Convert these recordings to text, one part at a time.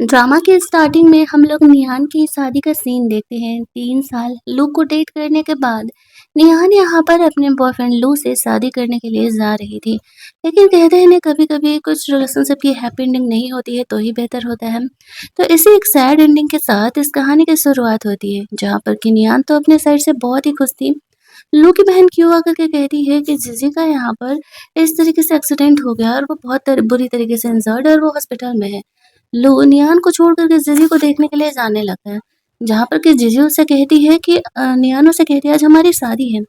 Drama के starting में हम लोग निहान की शादी का सीन देखते हैं। 3 साल लू को डेट करने के बाद निहान यहाँ पर अपने बॉयफ्रेंड लू से शादी करने के लिए जा रही थी। लेकिन कहते हैं ना, कभी कभी कुछ रिलेशनशिप की हैप्पी एंडिंग नहीं होती है तो ही बेहतर होता है। तो इसी एक सैड एंडिंग के साथ इस कहानी की शुरुआत होती है, जहाँ पर कि निहान तो अपने साइड से बहुत ही खुश थी। लू की बहन क्यों आकर के कहती है कि जीजी का यहाँ पर इस तरीके से एक्सीडेंट हो गया और वो बहुत बुरी तरीके से इंजर्ड और वो हॉस्पिटल में है। लू नियान को छोड़ कर के जीजी को देखने के लिए जाने लगता है, जहाँ पर कि जीजी उससे कहती है कि नियान उसे कहती है आज हमारी शादी है,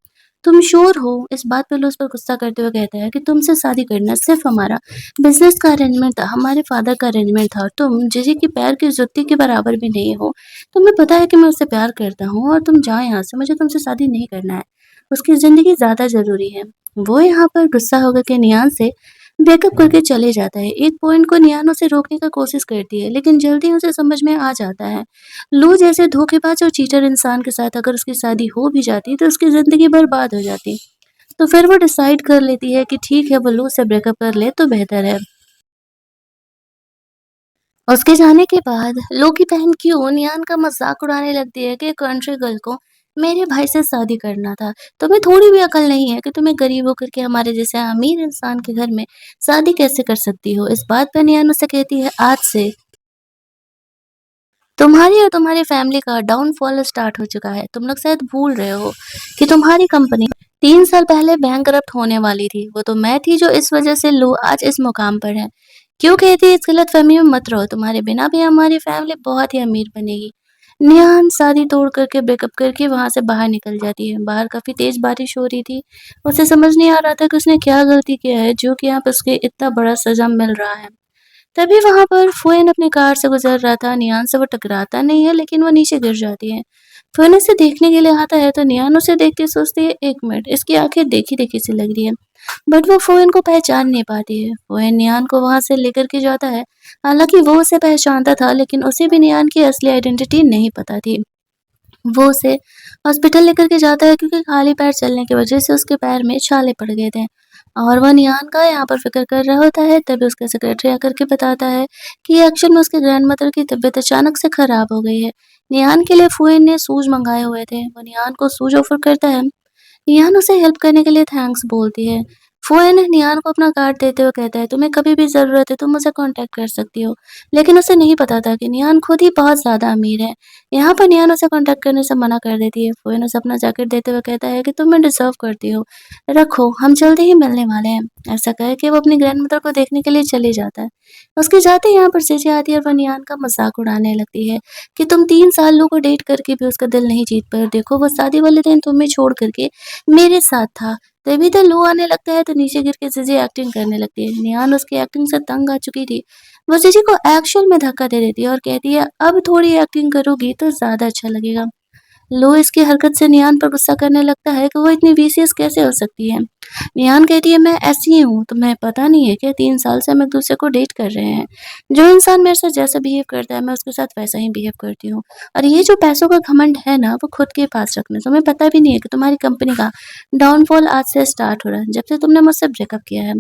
तुम श्योर हो? इस बात पे लू उस पर गुस्सा करते हुए कहता है कि तुमसे शादी करना सिर्फ हमारा बिजनेस का अरेंजमेंट था, हमारे फादर का अरेंजमेंट था और तुम जीजी की पैर की जुत्ती के बराबर भी नहीं हो। तुम्हें पता है कि मैं उससे प्यार करता हूँ और तुम जाओ यहाँ से, मुझे तुमसे शादी नहीं करना है, उसकी ज़िंदगी ज़्यादा ज़रूरी है। वो यहाँ पर गुस्सा होकर के नियान से ब्रेकअप करके चले जाता है। एक पॉइंट को नियान उसे रोकने का कोशिश करती है, लेकिन जल्दी उसे समझ में आ जाता है, लू जैसे धोखेबाज और चीटर इंसान के साथ अगर उसकी शादी हो भी जाती तो उसकी ज़िंदगी बर्बाद हो जाती। तो फिर वो डिसाइड कर लेती है कि ठीक है, वो लू से ब्रेकअप कर ले तो बेहतर है। उसके जाने के बाद लो की बहन क्यों नियान का मजाक उड़ाने लगती है कि कंट्री गर्ल को मेरे भाई से शादी करना था, तुम्हें थोड़ी भी अकल नहीं है कि तुम्हें गरीब होकर के हमारे जैसे अमीर इंसान के घर में शादी कैसे कर सकती हो। इस बात पर नियान उससे कहती है आज से तुम्हारी और तुम्हारी फैमिली का डाउनफॉल स्टार्ट हो चुका है। तुम लोग शायद भूल रहे हो कि तुम्हारी कंपनी 3 साल पहले बैंकरप्ट होने वाली थी। वो तो मैं थी जो इस वजह से लो आज इस मुकाम पर है। क्यों कहती है, इस गलतफहमी में मत रहो, तुम्हारे बिना भी हमारी फैमिली बहुत ही अमीर बनेगी। निहान शादी तोड़ करके ब्रेकअप करके वहां से बाहर निकल जाती है। बाहर काफी तेज बारिश हो रही थी। उसे समझ नहीं आ रहा था कि उसने क्या गलती किया है जो कि यहाँ पे उसके इतना बड़ा सजा मिल रहा है। तभी वहां पर फुएन अपनी कार से गुजर रहा था। नियान से वो टकराता नहीं है, लेकिन वो नीचे गिर जाती है। फुएन उसे देखने के लिए आता है तो नियान उसे देख के सोचती है, एक मिनट, इसकी आंखें देखी देखी सी लग रही है। बट वो फुएन को पहचान नहीं पाती है। फुएन नियान को वहां से लेकर के जाता है। हालांकि वो उसे पहचानता था, लेकिन उसे भी नियान की असली आइडेंटिटी नहीं पता थी। वो उसे हॉस्पिटल लेकर के जाता है, क्योंकि खाली पैर चलने की वजह से उसके पैर में छाले पड़ गए थे। और वह नियान का यहाँ पर फ़िक्र कर रहा होता है, तभी उसका सेक्रेटरी आकर के बताता है कि एक्चुअल में उसके ग्रैंडमदर की तबीयत अचानक से खराब हो गई है। नियान के लिए फूएन ने शूज़ मँगाए हुए थे। वो नियान को शूज़ ऑफ़र करता है। निहान उसे हेल्प करने के लिए थैंक्स बोलती है। फुएन निहान को अपना कार्ड देते हुए कहता है, तुम्हें कभी भी ज़रूरत है तुम मुझे कांटेक्ट कर सकती हो। लेकिन उसे नहीं पता था कि निहान खुद ही बहुत ज़्यादा अमीर है। यहाँ पर निहान उसे कांटेक्ट करने से मना कर देती है। फुएन उसे अपना जैकेट देते हुए कहता है कि तुम मैं डिज़र्व करती हो, रखो, हम जल्दी ही मिलने वाले हैं। ऐसा कह के वो अपनी ग्रैंडमदर को देखने के लिए चले जाता है। उसके जाते ही यहाँ पर चेची आती है और वो निहान का मज़ाक उड़ाने लगती है कि तुम 3 सालों को डेट करके भी उसका दिल नहीं जीत पाए। देखो, वो शादी वाले दिन तुम्हें छोड़ कर के मेरे साथ था। तभी तो लो आने लगता है तो नीचे गिर के जीजी एक्टिंग करने लगती है। निहान उसकी एक्टिंग से तंग आ चुकी थी। वो जीजी को एक्चुअल में धक्का दे देती है और कहती है, अब थोड़ी एक्टिंग करोगी तो ज़्यादा अच्छा लगेगा। लो इसकी हरकत से निहान पर गुस्सा करने लगता है कि वो इतनी विशियस कैसे हो सकती है। निहान कहती है, मैं ऐसी ही हूँ, तुम्हें पता नहीं है कि 3 साल से हम एक दूसरे को डेट कर रहे हैं। जो इंसान मेरे साथ जैसा बिहेव करता है मैं उसके साथ वैसा ही बिहेव करती हूँ। और ये जो पैसों का घमंड है ना, वो खुद के पास रखना, तुम्हें पता भी नहीं है कि तुम्हारी कंपनी का डाउनफॉल आज से स्टार्ट हो रहा है, जब से तुमने मुझसे ब्रेकअप किया है।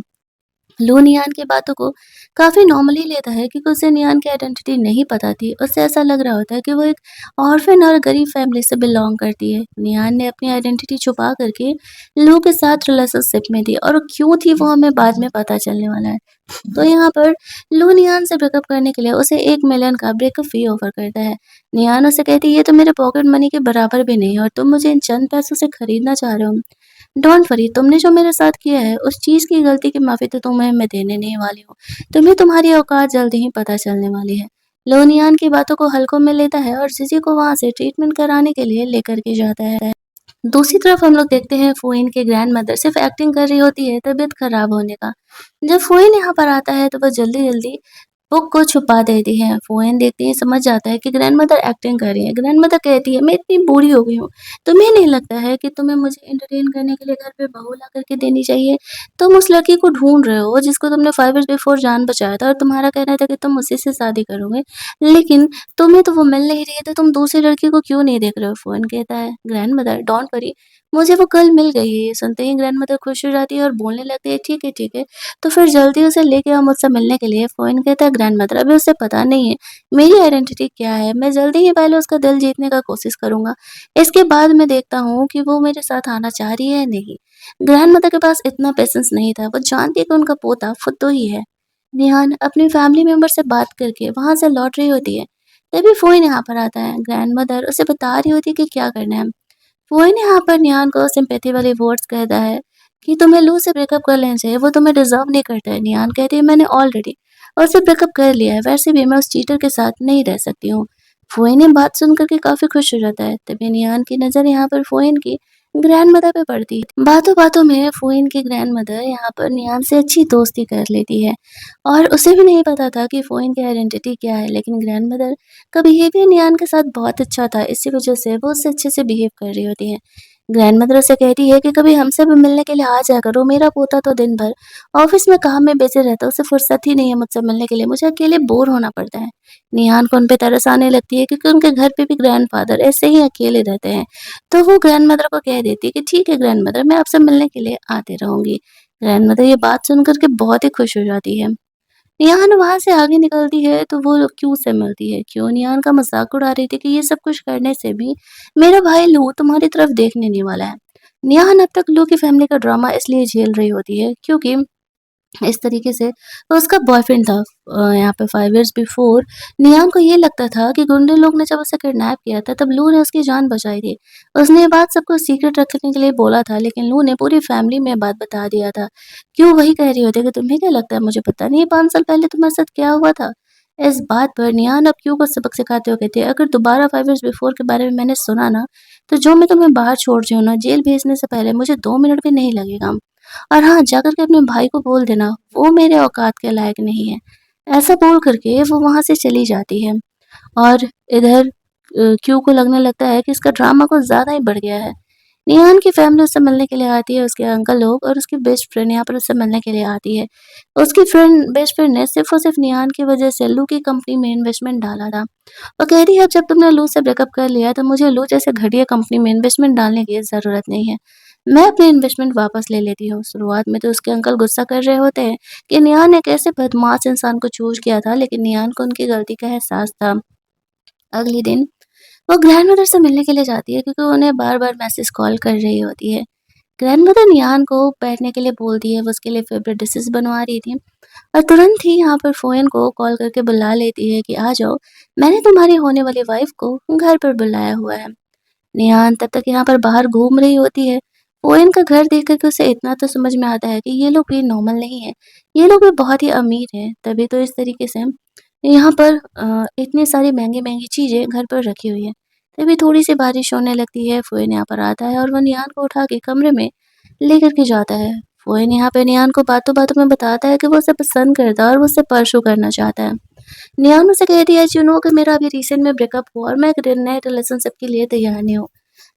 लो नियान की बातों को काफ़ी नॉर्मली लेता है, क्योंकि उसे नियान की आइडेंटिटी नहीं पता थी। उसे ऐसा लग रहा होता है कि वो एक ऑर्फन और गरीब फैमिली से बिलोंग करती है। नियान ने अपनी आइडेंटिटी छुपा करके लो के साथ रिलेशनशिप में थी, और क्यों थी वो हमें बाद में पता चलने वाला है। तो यहाँ पर लो नियान से ब्रेकअप करने के लिए उसे 1 मिलियन का ब्रेकअप फी ऑफर करता है। नियान उसे कहती है, ये तो मेरे पॉकेट मनी के बराबर भी नहीं है और तुम मुझे इन चंद पैसों से खरीदना चाह रहे हो। डोंट वरी, तुमने जो मेरे साथ किया है उस चीज़ की गलती की माफ़ी तो तुम्हें मैं देने नहीं वाली हूँ। तुम्हें तुम्हारी औकात जल्दी ही पता चलने वाली है। लोनियान की बातों को हल्कों में लेता है और जीजी को वहाँ से ट्रीटमेंट कराने के लिए लेकर के जाता है। दूसरी तरफ हम लोग देखते हैं फूइन के ग्रैंडमदर सिर्फ एक्टिंग कर रही होती है तबीयत खराब होने का। जब फूइन यहाँ पर आता है तो वो जल्दी-जल्दी बुक को छुपा देती है। फूइन देखती है, समझ जाता है कि ग्रैंडमदर एक्टिंग कर रही है। ग्रैंडमदर कहती है, मैं इतनी बूढ़ी हो गई हूँ, तुम्हें नहीं लगता है कि तुम्हें मुझे एंटरटेन करने के लिए घर पे बहू ला करके देनी चाहिए? तुम उस लड़की को ढूँढ रहे हो जिसको तुमने 5 ईयर्स बिफोर जान बचाया था और तुम्हारा कहना था कि तुम उसी से शादी करोगे। लेकिन तुम्हें तो वो मिल नहीं रही है, तो तुम दूसरी लड़की को क्यों नहीं देख रहे हो? फूइन कहता है, ग्रैंडमदर डोंट वरी, मुझे वो कल मिल गई है। ये सुनते ही ग्रैंडमदर खुश हो जाती है और बोलने लगती है, ठीक है, ठीक है। तो फिर जल्दी उसे लेके आओ मुझसे मिलने के लिए। फूइन कहता है, ग्रैंडमदर अभी उसे पता नहीं है मेरी आइडेंटिटी क्या है। मैं जल्दी ही पहले उसका दिल जीतने का कोशिश करूँगा। इसके बाद मैं देखता हूँ कि वो मेरे साथ आना चाह रही है या नहीं। ग्रैंडमदर के पास इतना पेशेंस नहीं था। वो जानती है कि उनका पोता फुद्दू ही है। निहान अपनी फैमिली मेंबर से बात करके वहाँ से लौट रही होती है। तभी फ़ोइन यहाँ पर आता है। ग्रैंडमदर उसे बता रही होती है कि क्या करना है। फ़ोइन यहाँ पर निहान को सिंपैथी वाले वर्ड्स कहता है कि तुम्हें लू से ब्रेकअप कर लेना चाहिए, वो तुम्हें डिज़र्व नहीं करता है। निहान कहती है मैंने ऑलरेडी उससे ब्रेकअप कर लिया है, वैसे भी मैं उस चीटर के साथ नहीं रह सकती हूँ। फ़ोइन ये बात सुनकर के काफ़ी खुश हो जाता है। तभी निहान की नज़र यहाँ पर फ़ोइन की ग्रैंडमदर पे पड़ती है। बातों-बातों में फ़ोइन की ग्रैंडमदर यहाँ पर निहान से अच्छी दोस्ती कर लेती है और उसे भी नहीं पता था कि फ़ोइन की आइडेंटिटी क्या है, लेकिन ग्रैंडमदर का बिहेवियर निहान के साथ बहुत अच्छा था, इसी वजह से वो उससे अच्छे से बिहेव कर रही होती है। ग्रैंडमदर उसे कहती है कि कभी हमसे भी मिलने के लिए आ जाया करो, मेरा पोता तो दिन भर ऑफिस में काम में बिजी रहता है, उसे फुर्सत ही नहीं है मुझसे मिलने के लिए, मुझे अकेले बोर होना पड़ता है। निहान को उन पे तरस आने लगती है क्योंकि उनके घर पे भी ग्रैंडफादर ऐसे ही अकेले रहते हैं। तो वो ग्रैंडमदर को कह देती है कि ठीक है ग्रैंडमदर, मैं आपसे मिलने के लिए आती रहूंगी। ग्रैंडमदर ये बात सुनकर के बहुत ही खुश हो जाती है। निहान वहाँ से आगे निकलती है तो वो क्यू से मिलती है। क्यू निहान का मज़ाक उड़ा रही थी कि ये सब कुछ करने से भी मेरा भाई लू तुम्हारी तरफ देखने नहीं वाला है। निहान अब तक लू की फैमिली का ड्रामा इसलिए झेल रही होती है क्योंकि इस तरीके से तो उसका बॉयफ्रेंड था। यहाँ पे 5 इयर्स बिफोर निहान को ये लगता था कि गुंडे लोग ने जब उसे किडनैप किया था तब लू ने उसकी जान बचाई थी। उसने ये बात सबको सीक्रेट रखने के लिए बोला था, लेकिन लू ने पूरी फैमिली में बात बता दिया था। क्यों वही कह रही होती है कि तुम्हें क्या लगता है मुझे पता नहीं है 5 साल पहले तुम्हारे साथ क्या हुआ था? इस बात पर निहान अब क्यू को सबक सिखाते हुए कहती है अगर दोबारा 5 इयर्स बिफोर के बारे में मैंने सुना ना तो जो मैं तुम्हें बाहर छोड़ रही हूँ ना जेल भेजने से पहले मुझे 2 मिनट भी नहीं लगेगा। और हाँ, जाकर के अपने भाई को बोल देना, वो मेरे औकात के लायक नहीं है। ऐसा बोल कर के वो वहाँ से चली जाती है और इधर क्यू को लगने लगता है कि इसका ड्रामा कुछ ज़्यादा ही बढ़ गया है। निहान की फैमिली उससे मिलने के लिए आती है, उसके अंकल लोग और उसकी बेस्ट फ्रेंड यहाँ पर उससे मिलने के लिए आती है। उसकी बेस्ट फ्रेंड ने सिर्फ़ और सिर्फ़ निहान की वजह से लू की कंपनी में इन्वेस्टमेंट डाला था। वो कह रही है अब जब तुमने लू से ब्रेकअप कर लिया है तो मुझे लू जैसे घटिया कंपनी में इन्वेस्टमेंट डालने की ज़रूरत नहीं है। मैं अपनी इन्वेस्टमेंट वापस ले लेती हूँ। शुरुआत में तो उसके अंकल गुस्सा कर रहे होते हैं कि निहान ने कैसे बदमाश इंसान को चूज़ किया था, लेकिन निहान को उनकी गलती का एहसास था। अगले दिन वो ग्रैंडमदर से मिलने के लिए जाती है क्योंकि वो उन्हें बार-बार मैसेज कॉल कर रही होती है। ग्रैंडमदर निहान को बैठने के लिए बोलती है, वो उसके लिए फेवरेट डिशेज़ बनवा रही थी और तुरंत ही यहाँ पर फ़ोएन को कॉल करके बुला लेती है कि आ जाओ, मैंने तुम्हारी होने वाली वाइफ़ को घर पर बुलाया हुआ है। नेहान तब तक यहाँ पर बाहर घूम रही होती है। वो इनका घर देख कर के उसे इतना तो समझ में आता है कि ये लोग भी नॉर्मल नहीं है, ये लोग भी बहुत ही अमीर हैं। तभी तो इस तरीके से यहाँ पर इतनी सारी महँगी-महँगी चीज़ें घर पर रखी हुई हैं। तभी थोड़ी-सी बारिश होने लगती है, फ़ोएन यहाँ पर आता है और वो निहान को उठा के कमरे में लेकर के जाता है। फ़ोएन यहाँ पे निहान को बातों-बातों में बताता है कि वो उसे पसंद करता है और वो उससे परस्यू करना चाहता है। निहान मुझसे कहती है, "यू नो कि मेरा अभी रिसेंट में ब्रेकअप हुआ और मैं एक नए रिलेशनशिप के लिए तैयार नहीं हूँ।"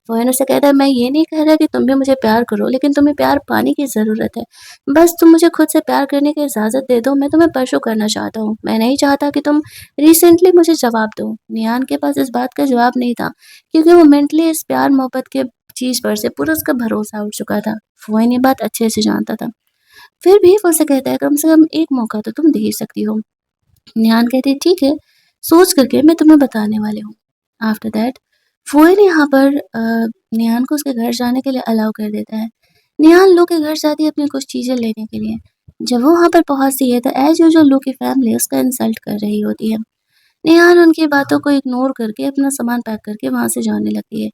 मोहन उसे कहता है मैं ये नहीं कह रहा कि तुम भी मुझे प्यार करो, लेकिन तुम्हें प्यार पाने की ज़रूरत है। बस तुम मुझे खुद से प्यार करने की इजाज़त दे दो, मैं तुम्हें परस्यू करना चाहता हूँ। मैं नहीं चाहता कि तुम रिसेंटली मुझे जवाब दो। निहान के पास इस बात का जवाब नहीं था, क्योंकि वो मेंटली इस प्यार मोहब्बत के चीज़ पर से पूरा उसका भरोसा उठ चुका था। मोहन ये बात अच्छे से जानता था। फिर भी वो उसे कहता है कम से कम एक मौका तो तुम दे ही सकती हो। निहान कहती है ठीक है, सोच करके मैं तुम्हें बताने वाली हूँ। आफ्टर दैट फ़ोएन यहाँ पर निहान को उसके घर जाने के लिए अलाउ कर देता है। निहान लू के घर जाती है अपनी कुछ चीज़ें लेने के लिए। जब वो वहाँ पर पहुँचती है तो एज़ यूजुअल लू की फैमिली उसका इंसल्ट कर रही होती है। निहान उनकी बातों को इग्नोर करके अपना सामान पैक करके वहाँ से जाने लगती है।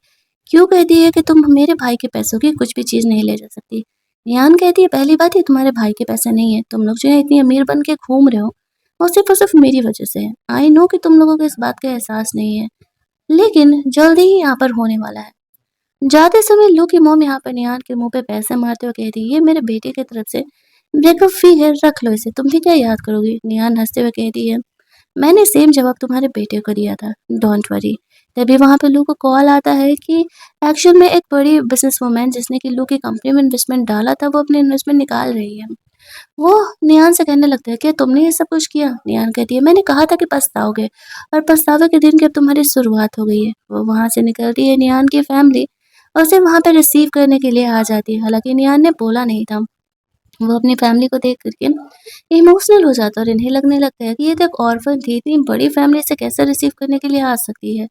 क्यों कहती है कि तुम मेरे भाई के पैसों की कुछ भी चीज़ नहीं ले जा सकती। निहान कहती है पहली बात ये तुम्हारे भाई के पैसे नहीं है, तुम लोग जो है इतनी अमीर बन के घूम रहे हो, वो सिर्फ़ और सिर्फ़ मेरी वज़ह से है। आई नो कि तुम लोगों को इस बात का एहसास नहीं है, लेकिन जल्दी ही यहाँ पर होने वाला है। जाते समय लू की मॉम यहाँ पर निहान के मुँह पे पैसे मारते हुए कहती है, "ये मेरे बेटे की तरफ से ब्रेकअप फ़ी है, रख लो इसे, तुम भी क्या याद करोगी?" निहान हँसते हुए कहती है, "मैंने सेम जवाब तुम्हारे बेटे को दिया था, डोंट वरी।" तभी वहाँ पे लू को कॉल आता है कि एक्चुअल में एक बड़ी बिज़नेसवुमन जिसने कि लू की कंपनी में इन्वेस्टमेंट डाला था, वो अपनी इन्वेस्टमेंट निकाल रही है। वो निहान से कहने लगता है कि तुमने ये सब कुछ किया? निहान कहती है मैंने कहा था कि पछताओगे और पछतावे के दिन की अब तुम्हारी शुरुआत हो गई है। वो वहाँ से निकलती है निहान की फैमिली और उसे वहाँ पे रिसीव करने के लिए आ जाती है। हालाँकि निहान ने बोला नहीं था। वो अपनी फैमिली को देख कर के इमोशनल हो जाता है और इन्हें लगने लगता है कि ये तो एक ऑर्फन थी, इतनी बड़ी फैमिली से कैसे रिसीव करने के लिए आ सकती है।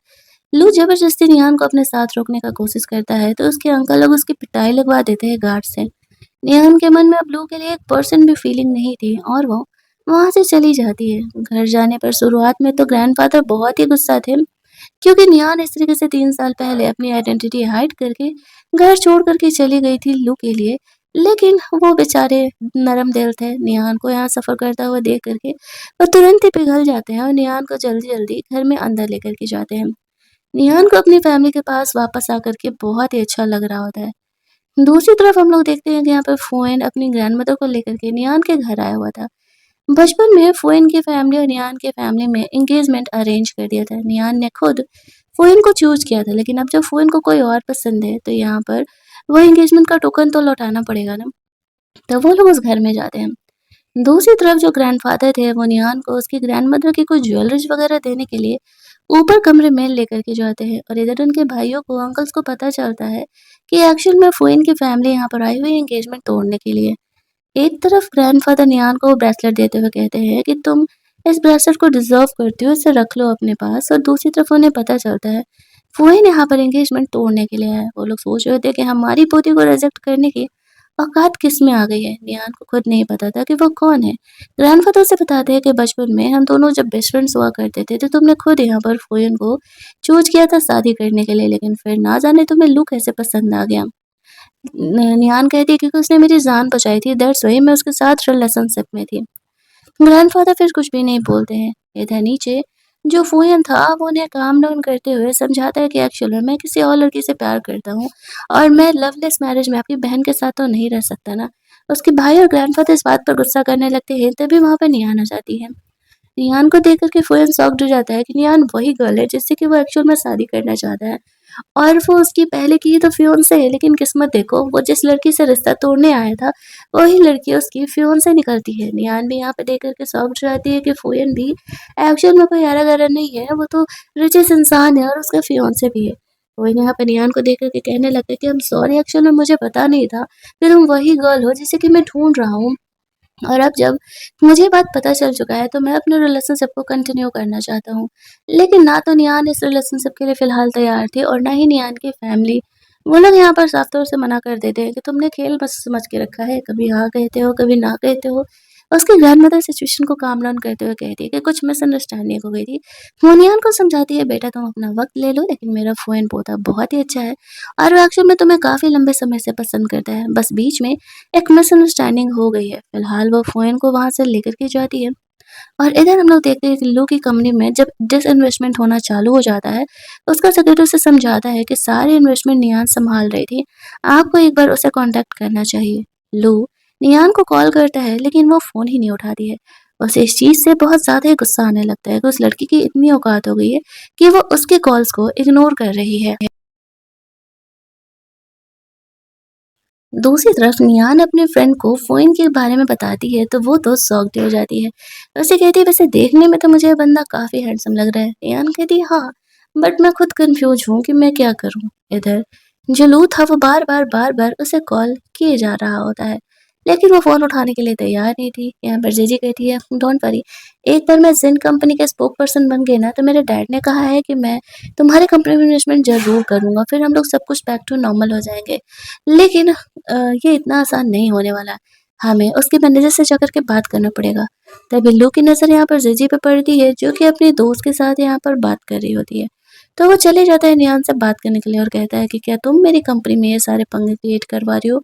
लू ज़बरदस्ती निहान को अपने साथ रोकने का कोशिश करता है, तो उसके अंकल लोग उसकी पिटाई लगवा देते हैं गार्ड से। निहान के मन में अब लू के लिए 1% भी फीलिंग नहीं थी और वो वहाँ से चली जाती है। घर जाने पर शुरुआत में तो ग्रैंडफ़ादर बहुत ही गुस्सा थे, क्योंकि निहान इस तरीके से 3 साल पहले अपनी आइडेंटिटी हाइड करके घर छोड़ कर के चली गई थी लू के लिए। लेकिन वो बेचारे नरम दिल थे, निहान को यहाँ सफ़र करता हुआ देख कर के वो तुरंत ही पिघल जाते हैं और निहान को जल्दी-जल्दी घर में अंदर लेकर के जाते हैं। निहान को अपनी फैमिली के पास वापस आकर के बहुत ही अच्छा लग रहा होता है। दूसरी तरफ हम लोग देखते हैं कि यहाँ पर फ़ुएन अपनी ग्रैंडमदर को लेकर के निहान के घर आया हुआ था। बचपन में फ़ुएन की फैमिली और निहान की फैमिली में एंगेजमेंट अरेंज कर दिया था। निहान ने खुद फ़ुएन को चूज़ किया था, लेकिन अब जब फ़ुएन को कोई और पसंद है, तो यहाँ पर वो एंगेजमेंट का टोकन तो लौटाना पड़ेगा ना। तो वो लोग उस घर में जाते हैं। दूसरी तरफ जो ग्रैंडफ़ादर थे, वो निहान को उसकी ग्रैंडमदर की कोई ज्वेलरीज़ वगैरह देने के लिए ऊपर कमरे में लेकर के जाते हैं और इधर उनके भाइयों को, अंकल्स को पता चलता है कि एक्चुअल में फ़ुएन की फैमिली यहाँ पर आई हुई है एंगेजमेंट तोड़ने के लिए। एक तरफ ग्रैंडफ़ादर निहान को ब्रेसलेट देते हुए कहते हैं कि तुम इस ब्रेसलेट को डिज़र्व करती हो, इसे रख लो अपने पास, और दूसरी तरफ उन्हें पता चलता है फ़ुएन यहाँ पर एंगेजमेंट तोड़ने के लिए आया है। वो लोग सोच रहे थे कि हमारी पोती को रिजेक्ट करने की औकात किसमें आ गई है। निहान को खुद नहीं पता था कि वो कौन है। ग्रैंडफ़ादर से बताते हैं कि बचपन में हम दोनों जब बेस्ट फ्रेंड्स हुआ करते थे, तो तुमने खुद यहाँ पर फ़ुएन को चूज़ किया था शादी करने के लिए, लेकिन फिर ना जाने तुम्हें लू कैसे पसंद आ गया। निहान कहती है क्योंकि उसने मेरी जान बचाई थी, दैट्स व्हाई मैं उसके साथ रिलेशनशिप में थी। ग्रैंडफ़ादर फिर कुछ भी नहीं बोलते हैं। इधर नीचे जो फूहन था, वो उन्हें काम डाउन करते हुए समझाता है कि एक्चुअल में मैं किसी और लड़की से प्यार करता हूँ और मैं लवलेस मैरिज में आपकी बहन के साथ तो नहीं रह सकता ना। उसके भाई और ग्रैंडफ़ादर इस बात पर गुस्सा करने लगते हैं, तभी वहाँ पे निहान आ जाती है। निहान को देख कर के फूहन शॉक्ड हो जाता है कि निहान वही गर्ल है जिससे कि वो एक्चुअल में शादी करना चाहता है। और वो उसकी पहले की ही तो फियोंसे है, लेकिन किस्मत देखो, वो जिस लड़की से रिश्ता तोड़ने आया था, वही लड़की उसकी फियोंसे निकलती है। नियान भी यहाँ पे देख कर के शॉक्ड हो जाती है कि फूयन भी एक्चुअल में कोई ऐरा-गैरा नहीं है, वो तो रिचेस्ट इंसान है और उसका फियोंसे भी है। फूयन यहाँ पे नियान को देख कर के कहने लगते हैं कि आई एम सॉरी, एक्चुअल में मुझे पता नहीं था कि तुम वही गर्ल हो जिसे कि मैं ढूँढ रहा हूँ। और अब जब मुझे ये बात पता चल चुका है, तो मैं अपने रिलेशनशिप को कंटिन्यू करना चाहता हूँ। लेकिन ना तो नियान इस रिलेशनशिप के लिए फ़िलहाल तैयार थी और ना ही नियान की फैमिली। वो लोग यहाँ पर साफ तौर से मना कर देते हैं कि तुमने खेल बस समझ के रखा है, कभी हाँ कहते हो, कभी ना कहते हो। उसकी ग्रैंडमदर सिचुएशन को काम डाउन करते हुए कहती है कि कुछ मिसअंडरस्टैंडिंग हो गई थी। वो नियान को समझाती है, बेटा तुम अपना वक़्त ले लो, लेकिन मेरा फूहन पोता बहुत ही अच्छा है और वो एक्चुअल में तुम्हें काफ़ी लंबे समय से पसंद करता है। बस बीच में एक मिसअंडरस्टैंडिंग हो गई है। फिलहाल वो फ़ोन को वहाँ से लेकर के जाती है और इधर हम लोग देखते हैं कि लू की कंपनी में जब डिसइन्वेस्टमेंट होना चालू हो जाता है, उसका सेक्रेटरी उसे समझाता है कि सारी इन्वेस्टमेंट नियान सँभाल रही थी। आपको एक बार उसे कॉन्टैक्ट करना चाहिए। लू नियान को कॉल करता है, लेकिन वो फ़ोन ही नहीं उठाती है। उसे इस चीज़ से बहुत ज़्यादा ही गुस्सा आने लगता है कि उस लड़की की इतनी औकात हो गई है कि वो उसके कॉल्स को इग्नोर कर रही है। दूसरी तरफ नियान अपने फ्रेंड को फ़ोन के बारे में बताती है, तो वो तो शॉक्ड हो जाती है। उसे कहती है, वैसे देखने में तो मुझे ये बंदा काफ़ी हैंडसम लग रहा है। नियान कहती है, हाँ, बट मैं खुद कन्फ्यूज़ हूँ कि मैं क्या करूँ। इधर जो लू था, वो बार-बार उसे कॉल किए जा रहा होता है, लेकिन वो फ़ोन उठाने के लिए तैयार नहीं थी। यहाँ पर जीजी कहती है, डोंट वरी, एक बार मैं जिन कंपनी का स्पोक पर्सन बन गई ना, तो मेरे डैड ने कहा है कि मैं तुम्हारे कंपनी में इन्वेस्टमेंट ज़रूर करूँगा, फिर हम लोग सब कुछ बैक टू नॉर्मल हो जाएँगे। लेकिन ये इतना आसान नहीं होने वाला। हमें उसके मैनेजर से जाकर के बात करना पड़ेगा। तभी लू की नज़र यहाँ पर जीजी पे पड़ती है, जो कि अपने दोस्त के साथ यहाँ पर बात कर रही होती है। तो वो चले जाता है नियान से बात करने के लिए और कहता है कि क्या तुम मेरी कंपनी में ये सारे पंगे क्रिएट करवा रही हो?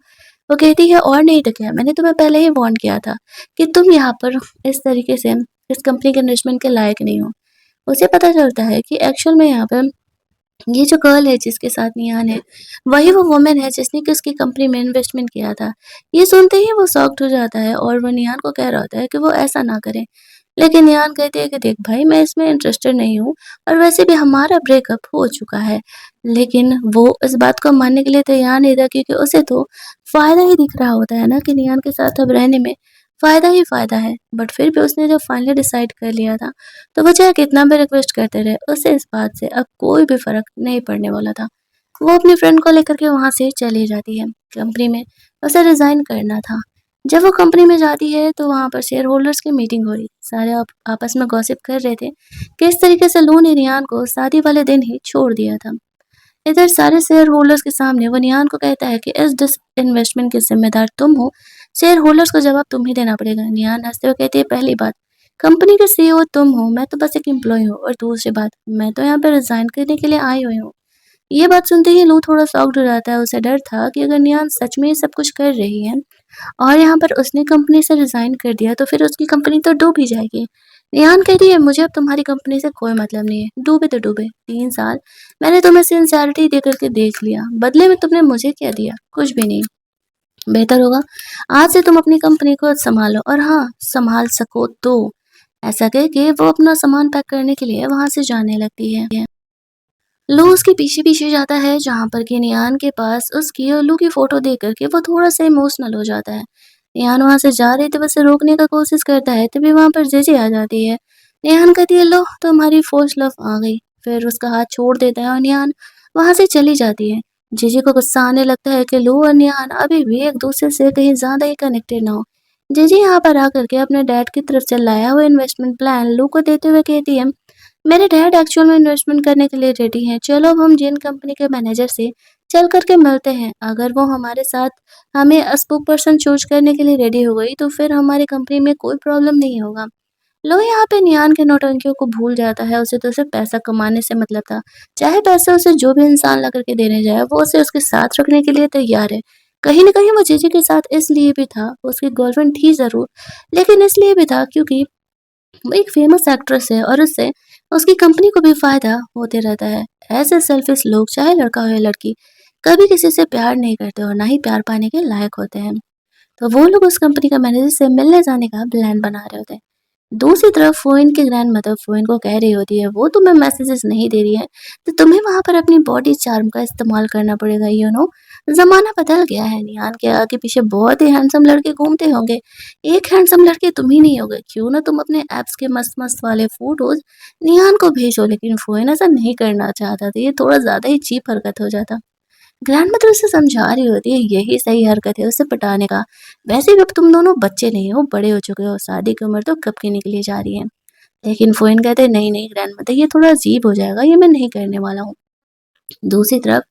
वो कहती है, और नहीं तो क्या, मैंने तुम्हें पहले ही वार्न किया था कि तुम यहाँ पर इस तरीके से इस कंपनी के इन्वेस्टमेंट के लायक नहीं हो। उसे पता चलता है कि एक्चुअल में यहाँ पे ये जो गर्ल है जिसके साथ निहान है, वही वो वुमन है जिसने कि उसकी कंपनी में इन्वेस्टमेंट किया था। ये सुनते ही वो शॉक्ड हो जाता है और वो निहान को कह रहा होता है कि वो ऐसा ना करे। लेकिन निहान कहती है कि देख भाई, मैं इसमें इंटरेस्टेड नहीं हूँ और वैसे भी हमारा ब्रेकअप हो चुका है। लेकिन वो इस बात को मानने के लिए तैयार नहीं था, क्योंकि उसे तो फ़ायदा ही दिख रहा होता है ना कि निहान के साथ अब रहने में फ़ायदा ही फ़ायदा है। बट फिर भी उसने जब फाइनली डिसाइड कर लिया था, तो वो चाहे कितना भी रिक्वेस्ट करते रहे, उसे इस बात से अब कोई भी फ़र्क नहीं पड़ने वाला था। वो अपनी फ्रेंड को लेकर के वहाँ से चली जाती है। कंपनी में उसे रिज़ाइन करना था। जब वो कंपनी में जाती है तो वहाँ पर शेयर होल्डर्स की मीटिंग हो रही। सारे आपस में गॉसिप कर रहे थे कि इस तरीके से लू ने नियान को शादी वाले दिन ही छोड़ दिया था। इधर सारे शेयर होल्डर्स के सामने वो नियान को कहता है कि इस डिस इन्वेस्टमेंट के जिम्मेदार तुम हो, शेयर होल्डर्स को जवाब तुम ही देना पड़ेगा। नियान हंसते हुए कहती है, पहली बात, कंपनी के सीईओ तुम हो, मैं तो बस एक एम्प्लॉय हूँ, और दूसरी बात, मैं तो यहाँ पे रिजाइन करने के लिए आई हुई हूँ। ये बात सुनते ही लू थोड़ा शॉक्ड हो जाता है। उसे डर था कि अगर नियान सच में ये सब कुछ कर रही है और यहाँ पर उसने कंपनी से रिजाइन कर दिया तो फिर उसकी कंपनी तो डूब ही जाएगी। निहान कहती है, मुझे अब तुम्हारी कंपनी से कोई मतलब नहीं है, डूबे तो डूबे। 3 साल मैंने तुम्हें सिंसियरिटी दे करके देख लिया, बदले में तुमने मुझे क्या दिया? कुछ भी नहीं। बेहतर होगा आज से तुम अपनी कंपनी को संभालो, और हाँ, संभाल सको तो। ऐसा कह के वो अपना सामान पैक करने के लिए वहां से जाने लगती है। लू उसके पीछे पीछे जाता है, जहाँ पर कि नियान के पास उसकी और लू की फोटो देख करके वो थोड़ा सा इमोशनल हो जाता है। नियान वहां से जा रही थी, उसे रोकने का कोशिश करता है, तभी वहां पर जेजे आ जाती है। नियान कहती है, लो तुम्हारी फर्स्ट लव आ गई। फिर उसका हाथ छोड़ देता है और नियान वहां से चली जाती है। जेजे को गुस्सा आने लगता है कि लू और नियान अभी भी एक दूसरे से कहीं ज्यादा ही कनेक्टेड ना हो। जेजे यहाँ पर आकर के अपने डैड की तरफ से लाया हुआ इन्वेस्टमेंट प्लान लू को देते हुए कहती है, मेरे डैड एक्चुअल में इन्वेस्टमेंट करने के लिए रेडी हैं। चलो अब हम जिन कंपनी के मैनेजर से चल करके मिलते हैं। अगर वो हमारे साथ हमें स्पोक पर्सन चूज करने के लिए रेडी हो गई तो फिर हमारी कंपनी में कोई प्रॉब्लम नहीं होगा। लो यहाँ पे नियान के नौटंकियों को भूल जाता है। उसे तो सिर्फ पैसा कमाने से मतलब था। चाहे पैसे उसे जो भी इंसान ला करके देने जाए, वो उसे उसके साथ रखने के लिए तैयार है। कहीं न कहीं वो जीजी के साथ इसलिए भी था, वो उसकी गर्लफ्रेंड थी ज़रूर, लेकिन इसलिए भी था क्योंकि वो एक फेमस एक्ट्रेस है और उससे उसकी कंपनी को भी फायदा होते रहता है। ऐसे सेल्फिश लोग, चाहे लड़का हो या लड़की, कभी किसी से प्यार नहीं करते और ना ही प्यार पाने के लायक होते हैं। तो वो लोग उस कंपनी का मैनेजर से मिलने जाने का प्लान बना रहे होते हैं। दूसरी तरफ फ़ोइन की ग्रैंडमदर फ़ोइन को कह रही होती है, वो तुम्हें मैसेजेस नहीं दे रही है, तो तुम्हें वहाँ पर अपनी बॉडी चार्म का इस्तेमाल करना पड़ेगा। ज़माना बदल गया है, निहान के आगे पीछे बहुत ही हैंडसम लड़के घूमते होंगे। एक हैंडसम लड़के तुम ही नहीं होगे, क्यों ना तुम अपने एब्स के मस्त-मस्त वाले फ़ोटोज़ निहान को भेजो। लेकिन फ़ोइन ऐसा नहीं करना चाहता था, ये थोड़ा ज़्यादा ही चीप हरकत हो जाता। ग्रैंडमदर उसे समझा रही होती है, यही सही हरकत है उसे पटाने का। वैसे भी अब तुम दोनों बच्चे नहीं हो, बड़े हो चुके हो, शादी की उम्र तो कब की निकली जा रही है। लेकिन फ़ोइन कहते हैं, नहीं, नहीं ग्रैंडमदर, ये थोड़ा अजीब हो जाएगा, ये मैं नहीं करने वाला हूँ। दूसरी तरफ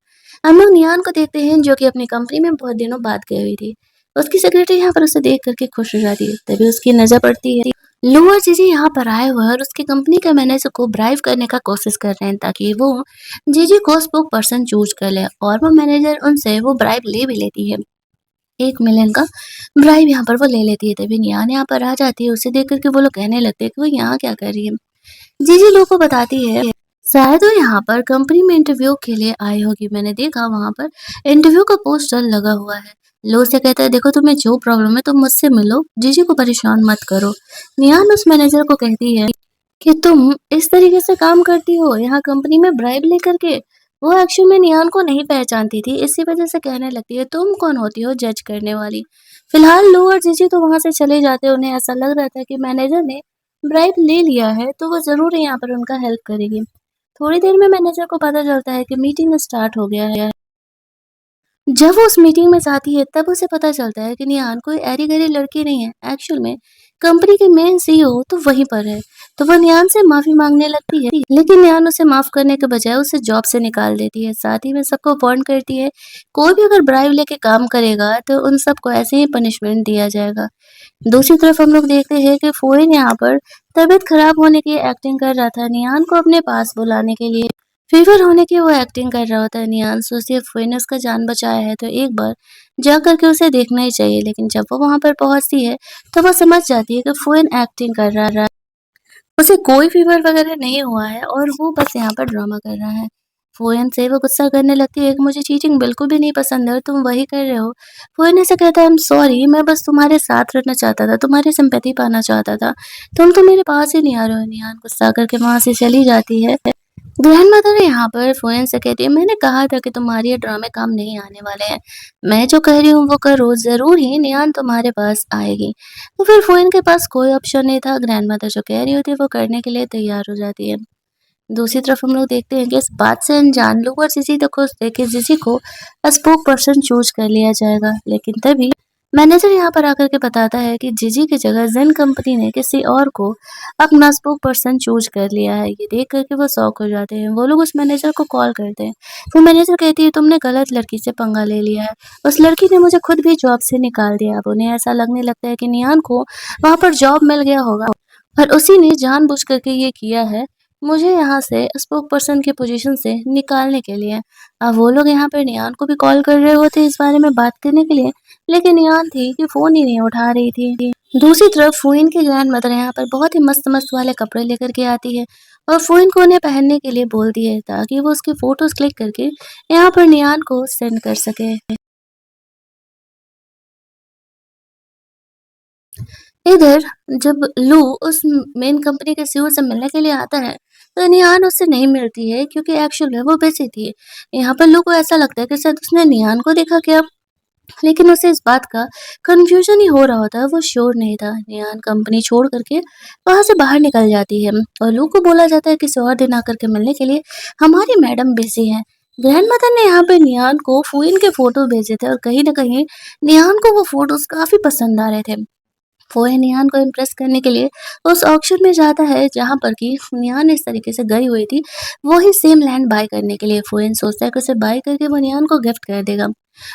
हम लोग नियान को देखते हैं, जो कि अपनी कंपनी में बहुत दिनों बाद गई हुई थी। उसकी सेक्रेटरी यहाँ पर उसे देख करके खुश हो जाती है, तभी उसकी नज़र पड़ती है लू और जीजी यहाँ पर आए हुए हैं और उसकी कंपनी के मैनेजर को ब्राइब करने का कोशिश कर रहे हैं, ताकि वो जीजी को स्पोक पर्सन चूज कर ले, और वो मैनेजर उनसे वो ब्राइब ले भी लेती है। 1 मिलियन का ब्राइब यहाँ पर वो ले लेती है। तभी नियान यहाँ पर आ जाती है, उसे देख करके वो लोग कहने लगते हैं कि वो यहाँ क्या कर रही है। जीजी लो को बताती है, शायद वो यहाँ पर कंपनी में इंटरव्यू के लिए आई होगी, मैंने देखा वहाँ पर इंटरव्यू का पोस्टर लगा हुआ है। लो से कहता है, देखो तुम्हें जो प्रॉब्लम है तुम मुझसे मिलो, जीजी को परेशान मत करो। निहान उस मैनेजर को कहती है कि तुम इस तरीके से काम करती हो यहाँ कंपनी में ब्राइब लेकर के। वो एक्चुअल में निहान को नहीं पहचानती थी, इसी वजह से कहने लगती है, तुम कौन होती हो जज करने वाली। फिलहाल लो और जीजी तो वहां से चले जाते हैं। उन्हें ऐसा लग रहा था कि मैनेजर ने ब्राइब ले लिया है तो वो ज़रूर यहाँ पर उनका हेल्प करेगी। थोड़ी देर में मैनेजर को पता चलता है कि मीटिंग स्टार्ट हो गया है। जब वो उस मीटिंग में जाती है तब उसे पता चलता है कि निहान कोई ऐरी-गैरी लड़की नहीं है। एक्चुअल में कंपनी के मेन सीईओ तो वहीं पर है। तो वो निहान से माफ़ी मांगने लगती है, लेकिन निहान उसे माफ़ करने के बजाय उसे जॉब से निकाल देती है। साथ ही में सबको वार्न करती है, कोई भी अगर ब्राइब लेके काम करेगा तो उन सबको ऐसे ही पनिशमेंट दिया जाएगा। दूसरी तरफ हम लोग देखते हैं कि फ़ोइन यहाँ पर तबीयत खराब होने की एक्टिंग कर रहा था, निहान को अपने पास बुलाने के लिए। फीवर होने की वो एक्टिंग कर रहा होता है। निहान सोचती है, फ़ोइन ने उसका जान बचाया है तो एक बार जा कर के उसे देखना ही चाहिए। लेकिन जब वो वहाँ पर पहुँचती है तो वो समझ जाती है कि फ़ोइन एक्टिंग कर रहा है। उसे कोई फीवर वगैरह नहीं हुआ है और वो बस यहाँ पर ड्रामा कर रहा है। फ़ोएन से वो गुस्सा करने लगती है कि मुझे चीटिंग बिल्कुल भी नहीं पसंद है और तुम वही कर रहे हो। फ़ोएन ऐसे कहता है, आई एम सॉरी, मैं बस तुम्हारे साथ रहना चाहता था, तुम्हारी सिंपैथी पाना चाहता था। तुम तो मेरे पास ही नहीं आ रहे हो। निहान गुस्सा करके वहाँ से चली जाती है। ग्रैंडमदर यहाँ पर फ़ोएन से कहती है, मैंने कहा था कि तुम्हारे ये ड्रामे काम नहीं आने वाले हैं। मैं जो कह रही हूँ वो करो, ज़रूर ही निहान तुम्हारे पास आएगी। तो फिर फ़ोएन के पास कोई ऑप्शन नहीं था। ग्रैंडमदर जो कह रही होती है वो करने के लिए तैयार हो जाती है। दूसरी तरफ हम लोग देखते हैं कि इस बात से अनजान लोग और जीजी तो खुश थे कि जीजी को स्पोक पर्सन चूज कर लिया जाएगा। लेकिन तभी मैनेजर यहाँ पर आकर के बताता है कि जीजी की जगह ज़ेन कंपनी ने किसी और को अपना स्पोक पर्सन चूज़ कर लिया है। ये देख कर के वो शॉक हो जाते हैं। वो लोग उस मैनेजर को कॉल करते हैं। वो मैनेजर कहती है तुमने गलत लड़की से पंगा ले लिया है। उस लड़की ने मुझे खुद भी जॉब से निकाल दिया। अब उन्हें ऐसा लगने लगता है कि नियान को वहाँ पर जॉब मिल गया होगा और उसी ने जानबूझ करके ये किया है, मुझे यहाँ से स्पोक पर्सन की पोजीशन से निकालने के लिए। अब वो लोग यहाँ पे नियान को भी कॉल कर रहे होते हैं इस बारे में बात करने के लिए, लेकिन नियान थी कि फ़ोन ही नहीं उठा रही थी। दूसरी तरफ फ़ुइन की ग्रैंडमदर यहाँ पर बहुत ही मस्त-मस्त वाले कपड़े लेकर के आती है और फ़ुइन को उन्हें पहनने के लिए बोलती है ताकि वो उसकी फ़ोटोज़ क्लिक करके यहाँ पर नियान को सेंड कर सके। इधर जब लू उस मेन कंपनी के सीईओ से मिलने के लिए आता है, तो निहान उससे नहीं मिलती है क्योंकि एक्चुअल में वो बिज़ी थी। यहाँ पर लू को ऐसा लगता है कि शायद उसने निहान को देखा क्या? लेकिन उसे इस बात का कन्फ्यूज़न ही हो रहा होता है, वो श्योर नहीं था। निहान कंपनी छोड़ कर के वहाँ से बाहर निकल जाती है और लू को बोला जाता है किसी और दिन आकर के मिलने के लिए, हमारी मैडम बिज़ी हैं। ग्रैंडमदर ने यहाँ पे निहान को फ़ुइन के फ़ोटो भेजे थे और कहीं न कहीं निहान को वो फ़ोटोज़ काफ़ी पसंद आ रहे थे। वो है निहान को इम्प्रेस करने के लिए उस ऑक्शन में जाता है जहाँ पर कि निहान इस तरीके से गई हुई थी, वही सेम लैंड बाय करने के लिए। फ़ुएन सोचता है कि उसे बाय करके वो निहान को गिफ्ट कर देगा।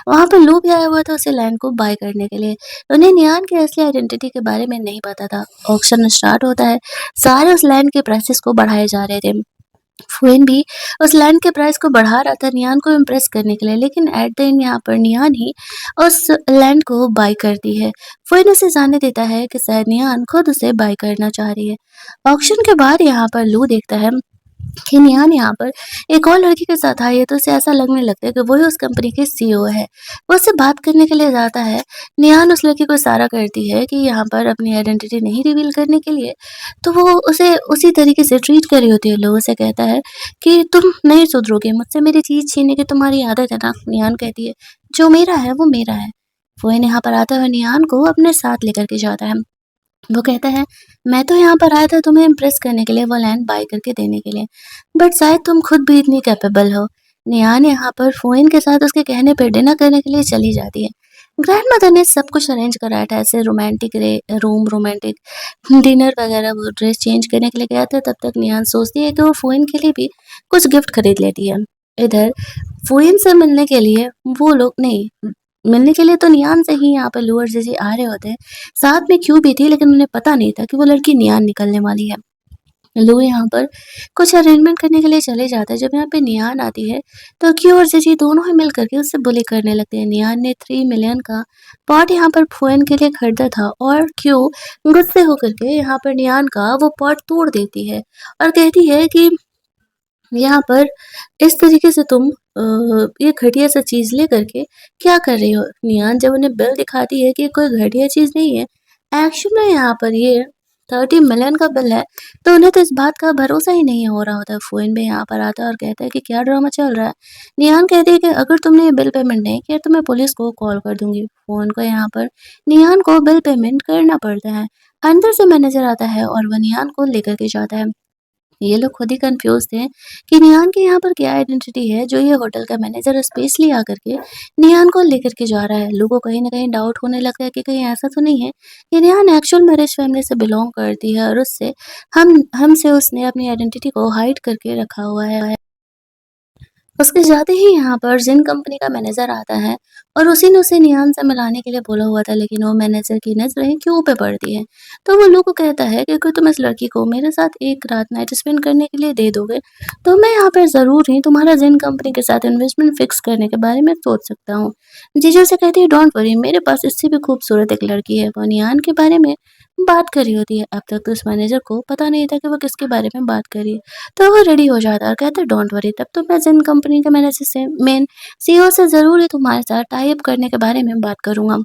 वहाँ पे लू भी आया हुआ था उसे लैंड को बाय करने के लिए। उन्हें निहान की असली आइडेंटिटी के बारे में नहीं पता था। ऑक्शन स्टार्ट होता है, सारे उस लैंड के प्राइसेस को बढ़ाए जा रहे थे। फ़ुएन भी उस लैंड के प्राइस को बढ़ा रहा था निहान को इम्प्रेस करने के लिए, लेकिन एट द एंड यहाँ पर निहान ही उस लैंड को बाय करती है। फ़ुएन उसे जानने देता है कि शायद निहान खुद उसे बाय करना चाह रही है। ऑक्शन के बाद यहाँ पर लू देखता है कि निहान यहाँ पर एक और लड़की के साथ आई है, तो उसे ऐसा लगने लगता है कि वही उस कंपनी की सीईओ है। वो उससे बात करने के लिए जाता है। निहान उस लड़की को इशारा करती है कि यहाँ पर अपनी आइडेंटिटी नहीं रिवील करने के लिए, तो वो उसे उसी तरीके से ट्रीट कर रही होती है। लो उसे कहता है कि तुम नहीं सुधरोगे, मुझसे मेरी चीज़ छीनने की तुम्हारी आदत है ना? निहान कहती है, जो मेरा है वो मेरा है। फ़ुएन यहाँ पर आता है और निहान को अपने साथ लेकर के जाता है। वो कहता है, मैं तो यहाँ पर आया था तुम्हें इम्प्रेस करने के लिए, वो लैंड बाय करके देने के लिए, बट शायद तुम खुद भी इतनी कैपेबल हो। निहान यहाँ पर फ़ुएन के साथ उसके कहने पे डिनर करने के लिए चली जाती है। ग्रैंडमदर ने सब कुछ अरेंज कराया था, ऐसे रोमांटिक रूम, रोमांटिक डिनर वगैरह, वो ड्रेस चेंज करने के लिए गया था। तब तक निहान सोचती है कि वो फ़ुएन के लिए भी कुछ गिफ्ट खरीद लेती है। इधर फ़ुएन से मिलने के लिए वो लोग नहीं, मिलने के लिए तो निहान से ही यहाँ पे लू और जीजी आ रहे होते हैं। साथ में क्यों भी थी, लेकिन उन्हें पता नहीं था कि वो लड़की निहान निकलने वाली है। लू यहाँ पर कुछ अरेंजमेंट करने के लिए चले जाते हैं। जब यहाँ पे निहान आती है, तो क्यू और जीजी दोनों ही मिल करके उससे बुली करने लगते हैं। निहान ने 3 मिलियन का पॉट यहाँ पर फ़ुएन के लिए खरीदा था और क्यू गुस्से होकर के यहाँ पर निहान का वो पॉट तोड़ देती है और कहती है कि यहाँ पर इस तरीके से तुम ये घटिया सा चीज़ लेकर के क्या कर रही हो? निहान जब उन्हें बिल दिखाती है कि ये कोई घटिया चीज़ नहीं है, एक्चुअल में यहाँ पर ये 30 मिलियन का बिल है, तो उन्हें तो इस बात का भरोसा ही नहीं हो रहा होता है। फ़ुएन भी यहाँ पर आता है और कहता है कि क्या ड्रामा चल रहा है? निहान कहती है कि अगर तुमने ये बिल पेमेंट नहीं किया तो मैं पुलिस को कॉल कर दूँगी। फ़ुएन को यहाँ पर निहान को बिल पेमेंट करना पड़ता है। अंदर से मैनेजर आता है और वो निहान को लेकर के जाता है। ये लोग खुद ही कन्फ्यूज़ थे कि निहान के यहाँ पर क्या आइडेंटिटी है जो ये होटल का मैनेजर स्पेशली आकर के निहान को लेकर के जा रहा है। लोगों को कहीं न कहीं डाउट होने लगता है कि कहीं ऐसा तो नहीं है कि निहान एक्चुअल में रिच फैमिली से बिलॉन्ग करती है और उससे हमसे उसने अपनी आइडेंटिटी को हाइड करके रखा हुआ है। उसके जाते ही यहाँ पर जिन कंपनी का मैनेजर आता है और उसी ने उसे निहान से मिलाने के लिए बोला हुआ था, लेकिन वो मैनेजर की नज़रें क्यों पे पड़ती हैं। तो वो लू को कहता है कि अगर तुम इस लड़की को मेरे साथ एक रात नाइट स्पेंड करने के लिए दे दोगे, तो मैं यहाँ पर ज़रूर ही तुम्हारा जिन कंपनी के साथ इन्वेस्टमेंट फिक्स करने के बारे में सोच सकता हूँ। जीजू उसे कहती है डोंट वरी, मेरे पास इससे भी खूबसूरत एक लड़की है। वो निहान के बारे में बात कर रही होती है। अब तक तो उस मैनेजर को पता नहीं था कि वो किसके बारे में बात कर रही है। तो वो रेडी हो जाता है और कहता है डोंट वरी, तब तो मैं जिन कंपनी के मैनेजर से मेन सीईओ से ज़रूर ही तुम्हारे साथ टाई अप करने के बारे में बात करूँगा।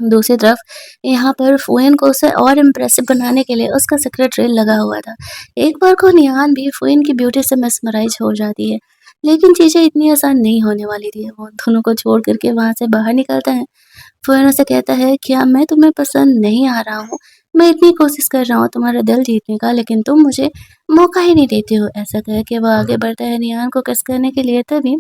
दूसरी तरफ यहाँ पर फ़ुएन को उसे और इम्प्रेसिव बनाने के लिए उसका सेक्रेटरी लगा हुआ था। एक बार को निहान भी फ़ुएन की ब्यूटी से मेस्मराइज़ हो जाती है, लेकिन चीज़ें इतनी आसान नहीं होने वाली थी। वो दोनों को छोड़ कर के वहाँ से बाहर निकलता है। फ़ुएन उसे कहता है क्या मैं तुम्हें पसंद नहीं आ रहा हूँ? मैं इतनी कोशिश कर रहा हूँ तुम्हारा दिल जीतने का, लेकिन तुम मुझे मौका ही नहीं देते हो। ऐसा कह के वो आगे बढ़ता है निहान को किस करने के लिए, तभी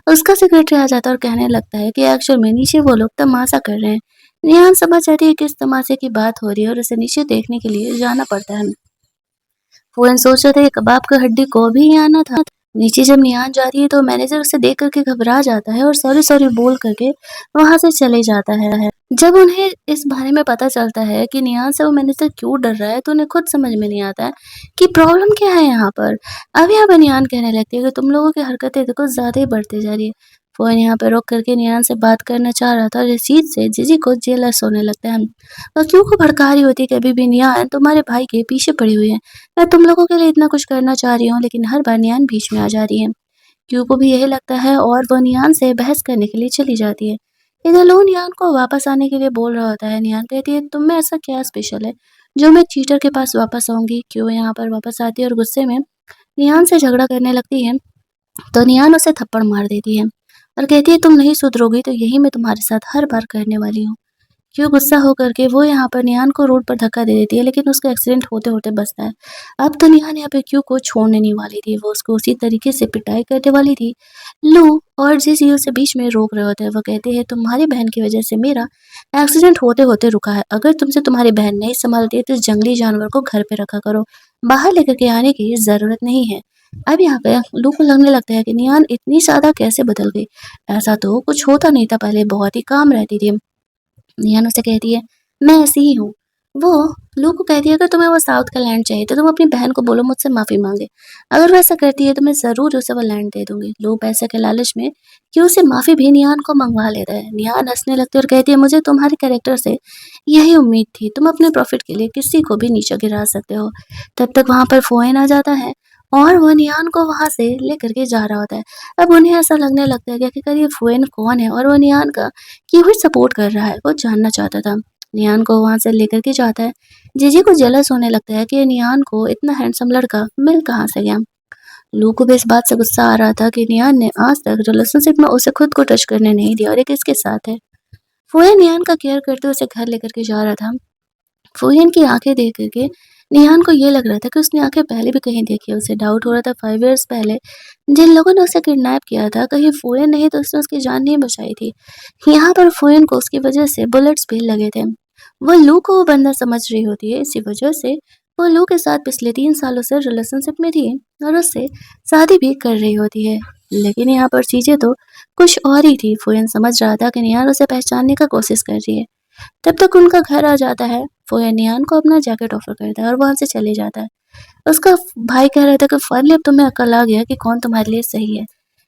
उसका सेक्रेटरी आ जाता है और कहने लगता है कि एक्चुअल में नीचे वो लोग तमाशा कर रहे हैं। निहान समझ जाती है कि इस तमाशे की बात हो रही है और उसे नीचे देखने के लिए जाना पड़ता है। फौरन सोच रहे थे कि कबाब का हड्डी को भी ही आना था। नीचे जब निहान जाती है तो मैनेजर उसे देख करके घबरा जाता है और सॉरी सॉरी बोल करके वहां से चले जाता है। जब उन्हें इस बारे में पता चलता है कि निहान से वो मैनेजर क्यों डर रहा है तो उन्हें खुद समझ में नहीं आता है कि प्रॉब्लम क्या है यहाँ पर। अब यहाँ पर निहान कहने लगती है कि तुम लोगों की हरकतें तो कुछ ज्यादा ही बढ़ती जा रही है। फोन यहाँ पे रोक करके निहान से बात करना चाह रहा था और इस चीज से जीजी को जेलस होने लगता है और क्यों को भड़का रही होती है कि अभी भी निहान तुम्हारे भाई के पीछे पड़ी हुई है। मैं तुम लोगों के लिए इतना कुछ करना चाह रही हूँ लेकिन हर बार नियान बीच में आ जा रही है। क्यू को भी यही लगता है और वो नियान से बहस करने के लिए चली जाती है। इधर लो नियान को वापस आने के लिए बोल रहा होता है। नियान कहती है तुम में ऐसा क्या स्पेशल है जो मैं चीटर के पास वापस आऊंगी। क्यों यहाँ पर वापस आती है और गुस्से में नियान से झगड़ा करने लगती है तो नियान उसे थप्पड़ मार देती है और कहती है तुम नहीं सुधरोगी तो यही मैं तुम्हारे साथ हर बार करने वाली हूँ। क्यों गुस्सा होकर के वो यहाँ पर निहान को रोड पर धक्का दे देती है लेकिन उसका एक्सीडेंट होते-होते बचता है। अब तो निहान यहाँ पे क्यू को छोड़ने नहीं वाली थी, वो उसको उसी तरीके से पिटाई करने वाली थी। लू और जीजी उसे बीच में रोक रहे होते हैं, वो कहते हैं तुम्हारी बहन की वजह से मेरा एक्सीडेंट होते-होते रुका है। अगर तुमसे तुम्हारी बहन नहीं संभलती है तो इस जंगली जानवर को घर पे रखा करो, बाहर लेकर के आने की ज़रूरत नहीं है। अब यहाँ पे लू को लगने लगता है कि निहान इतनी ज़्यादा कैसे बदल गई? ऐसा तो कुछ होता नहीं था पहले, बहुत ही काम रहती थी। निहान उसे कहती है मैं ऐसी ही हूँ। वो लू को कहती है अगर तुम्हें वो साउथ का लैंड चाहिए तो तुम अपनी बहन को बोलो मुझसे माफी मांगे। अगर वो ऐसा करती है तो मैं जरूर उसे वो लैंड दे दूंगी। लू पैसे के लालच में कि उसे माफी भी निहान को मंगवा लेता है। निहान हंसने लगती है और कहती है मुझे तुम्हारे कैरेक्टर से यही उम्मीद थी, तुम अपने प्रॉफिट के लिए किसी को भी नीचे गिरा सकते हो। तब तक वहां पर फोन आ जाता है और वो निहान को वहां से लेकर के जा रहा होता है। अब उन्हें ऐसा लगने लगता है कि आखिरकार ये फोन कौन है और वो निहान का क्यों सपोर्ट कर रहा है, वो जानना चाहता था। निहान को वहां से लेकर के जाता है। जीजी को जेलस होने लगता है कि निहान को इतना हैंडसम लड़का मिल कहाँ से गया। लू को भी इस बात से गुस्सा आ रहा था कि निहान ने आज तक रिलेशनशिप में उसे खुद को टच करने नहीं दिया और ये किसके साथ है। फुए निहान का केयर करते हुए उसे घर लेकर के जा रहा था। फुहिन की आंखें देख करके निहान को ये लग रहा था कि उसने आंखें पहले भी कहीं देखी है। उसे डाउट हो रहा था 5 इयर्स पहले जिन लोगों ने उसे किडनैप किया था कहीं फुहिन नहीं तो उसने उसकी जान नहीं बचाई थी। यहाँ पर फुहिन को उसकी वजह से बुलेट्स भी लगे थे। वो लू को वो बंदा समझ रही होती है, इसी वजह से वो लू के साथ पिछले 3 सालों से रिलेशनशिप में थी और उससे शादी भी कर रही होती है। लेकिन यहाँ पर चीजें तो कुछ और ही थी। फुहिन समझ रहा था कि निहान उसे पहचानने का कोशिश कर रही है। तब तक उनका घर आ जाता है। फुहिन निहान को अपना जैकेट ऑफर करता है और वहां से चले जाता है। उसका भाई कह रहा था कि फाइनली अब तुम्हें अकल आ गया कि कौन तुम्हारे लिए सही है।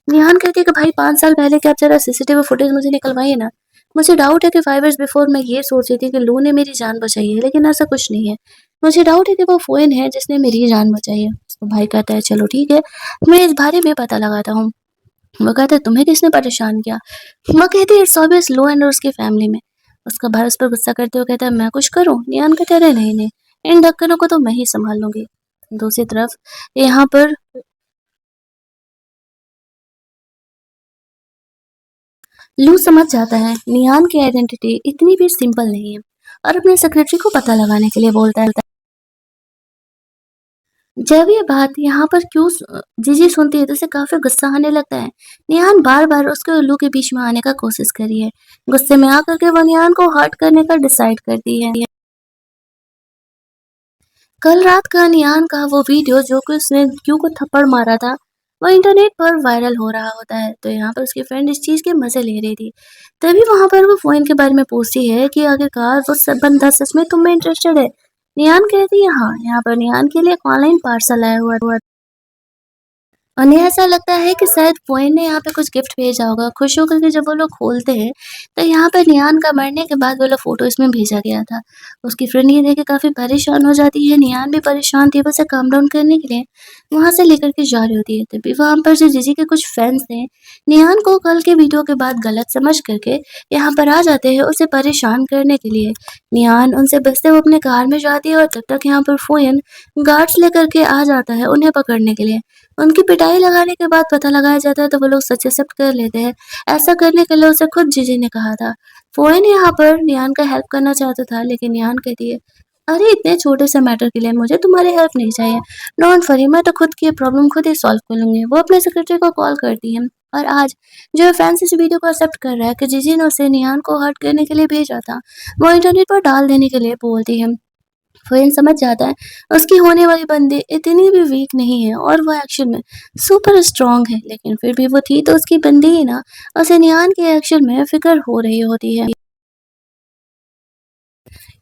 निहान कहती है कि भाई 5 साल पहले क्या आप जरा सीसीटीवी फुटेज मुझे निकलवाइए ना। मुझे डाउट है कि 5 इयर्स बिफोर मैं ये सोच रही थी कि लू ने मेरी जान बचाई है लेकिन ऐसा कुछ नहीं है। मुझे डाउट है कि वो फोन है जिसने मेरी जान बचाई है। उसका भाई कहता है चलो ठीक है, मैं इस बारे में पता लगाता हूँ। वो कहता है तुम्हें किसने परेशान किया। वो कहती है इट्स ऑब्वियस लो एंड उसकी फैमिली में। उसका भाई उस पर गुस्सा करते हुए कहता है मैं कुछ करूँ। नियान कहता है नहीं नहीं, इन ढक्कनों को तो मैं ही संभाल लूंगी। दूसरी तरफ यहाँ पर लू समझ जाता है नियान की आइडेंटिटी इतनी भी सिंपल नहीं है और अपने सेक्रेटरी को पता लगाने के लिए बोलता है। जब ये बात यहाँ पर जीजी सुनती है तो उसे काफी गुस्सा आने लगता है। निहान बार बार उसके उल्लू के बीच में आने का कोशिश करी है। गुस्से में आकर के वो निहान को हर्ट करने का डिसाइड करती है। कल रात का निहान का वो वीडियो जो कि उसने क्यू को थप्पड़ मारा था वो इंटरनेट पर वायरल हो रहा होता है। तो यहाँ पर उसकी फ्रेंड इस चीज के मजे ले रही थी। तभी वहां पर वो फोन के बारे में पूछती है कि आखिरकार वो सब बंदा सच में तुम में इंटरेस्टेड है। निहान कहती है हाँ। यहाँ पर निहान के लिए एक ऑनलाइन पार्सल आया हुआ। उन्हें ऐसा लगता है कि शायद पोइन ने यहाँ पे कुछ गिफ्ट भेजा होगा। खुश होकर के जब वो लोग खोलते हैं तो यहाँ पर निहान का मरने के बाद वाला फोटो इसमें भेजा गया था। उसकी फ्रेंड ये देख के काफी परेशान हो जाती है। निहान भी परेशान थी, वो उसे काम डाउन करने के लिए वहां से लेकर के जा रही होती है। तभी वहां पर जो जीजी के कुछ फैंस थे निहान को कल के वीडियो के बाद गलत समझ करके यहाँ पर आ जाते हैं उसे परेशान करने के लिए। निहान उनसे बचते हुए अपने कार में जाती है और तब तक यहाँ पर फोयन गार्ड्स लेकर के आ जाता है उन्हें पकड़ने के लिए। उनकी पिटाई लगाने के बाद पता लगाया जाता है तो वो लोग सच एक्सेप्ट कर लेते हैं। ऐसा करने के लिए उसे खुद जीजी ने कहा था। फोन यहाँ पर नियान का हेल्प करना चाहता था लेकिन नियान कहती है अरे इतने छोटे से मैटर के लिए मुझे तुम्हारी हेल्प नहीं चाहिए। डोंट वरी, मैं तो खुद की प्रॉब्लम खुद ही सॉल्व कर लूंगी। वो अपने सेक्रेटरी को कॉल करती है और आज जो फ्रांस इस वीडियो को एक्सेप्ट कर रहा है कि जिजी ने उसे नियान को हर्ट करने के लिए भेजा था, वो इंटरनेट पर डाल देने के लिए बोलती है। फ़हिम समझ जाता है, उसकी होने वाली बंदी इतनी भी वीक नहीं है और वो एक्शन में सुपर स्ट्रॉन्ग है, लेकिन फिर भी वो थी तो उसकी बंदी ही ना, उसे नियान के एक्शन में फ़िक्र हो रही होती है।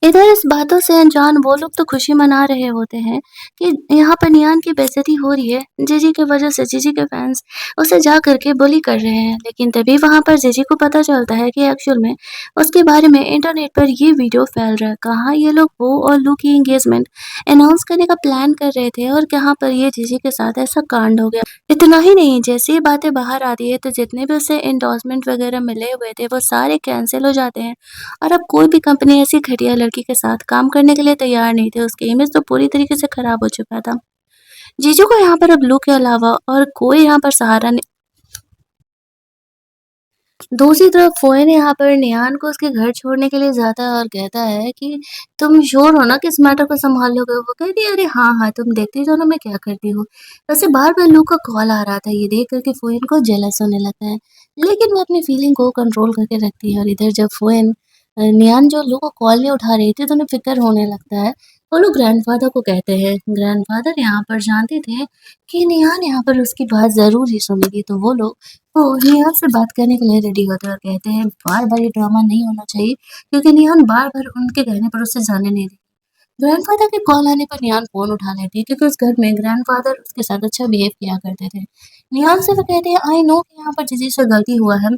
इधर इस बातों से अनजान वो लोग तो खुशी मना रहे होते हैं कि यहाँ पर नियान की बेइज्जती हो रही है। जीजी की वजह से जीजी के फैंस उसे जा करके बुली कर रहे हैं। लेकिन तभी वहाँ पर जीजी को पता चलता है कि एक्चुअल में उसके बारे में इंटरनेट पर ये वीडियो फैल रहा है। कहाँ ये लोग वो और लू की एंगेजमेंट अनाउंस करने का प्लान कर रहे थे और कहाँ पर ये जीजी के साथ ऐसा कांड हो गया। इतना ही नहीं, जैसे ये बातें बाहर आती है तो जितने भी उसे एंडोर्समेंट वगैरह मिले हुए थे वो सारे कैंसिल हो जाते हैं। और अब कोई भी कंपनी ऐसी घटिया लड़की के साथ काम करने के लिए तैयार नहीं थी, उसकी इमेज तो पूरी तरीके से खराब हो चुका था। जीजू को यहाँ पर अब लू के अलावा और कोई यहाँ पर सहारा नहीं। दूसरी तरफ फ़ोएन यहाँ पर नियान को उसके घर छोड़ने के लिए जाता है और कहता है कि तुम श्योर हो ना कि इस मैटर को सँभाल लोगे? वो कहती है अरे हाँ, हाँ, तुम देखती तो हो ना मैं क्या करती हूँ। वैसे बार-बार लू का कॉल आ रहा था, ये देख कर के फ़ोएन को जेलस होने लगता है। लेकिन वो अपनी फीलिंग को कंट्रोल करके रखती है और इधर जब फ़ोएन नियान जो लू का कॉल नहीं उठा रही थी तो उन्हें फ़िक्र होने लगता है। वो लोग ग्रैंडफ़ादर को कहते हैं। ग्रैंडफ़ादर यहाँ पर जानते थे कि नियान यहाँ पर उसकी बात ज़रूर ही सुनेगी, तो वो लोग निहाल से बात करने के लिए रेडी होते हैं और कहते हैं बार-बार ये ड्रामा नहीं होना चाहिए क्योंकि निहान बार-बार उनके कहने पर उसे जाने नहीं देती। ग्रैंडफ़ादर के कॉल आने पर निहान फ़ोन उठा लेती है क्योंकि उस घर में ग्रैंडफ़ादर उसके साथ अच्छा बिहेव किया करते थे। निहान से वो कहते हैं आई नो कि यहाँ पर जीजी से गलती हुआ है,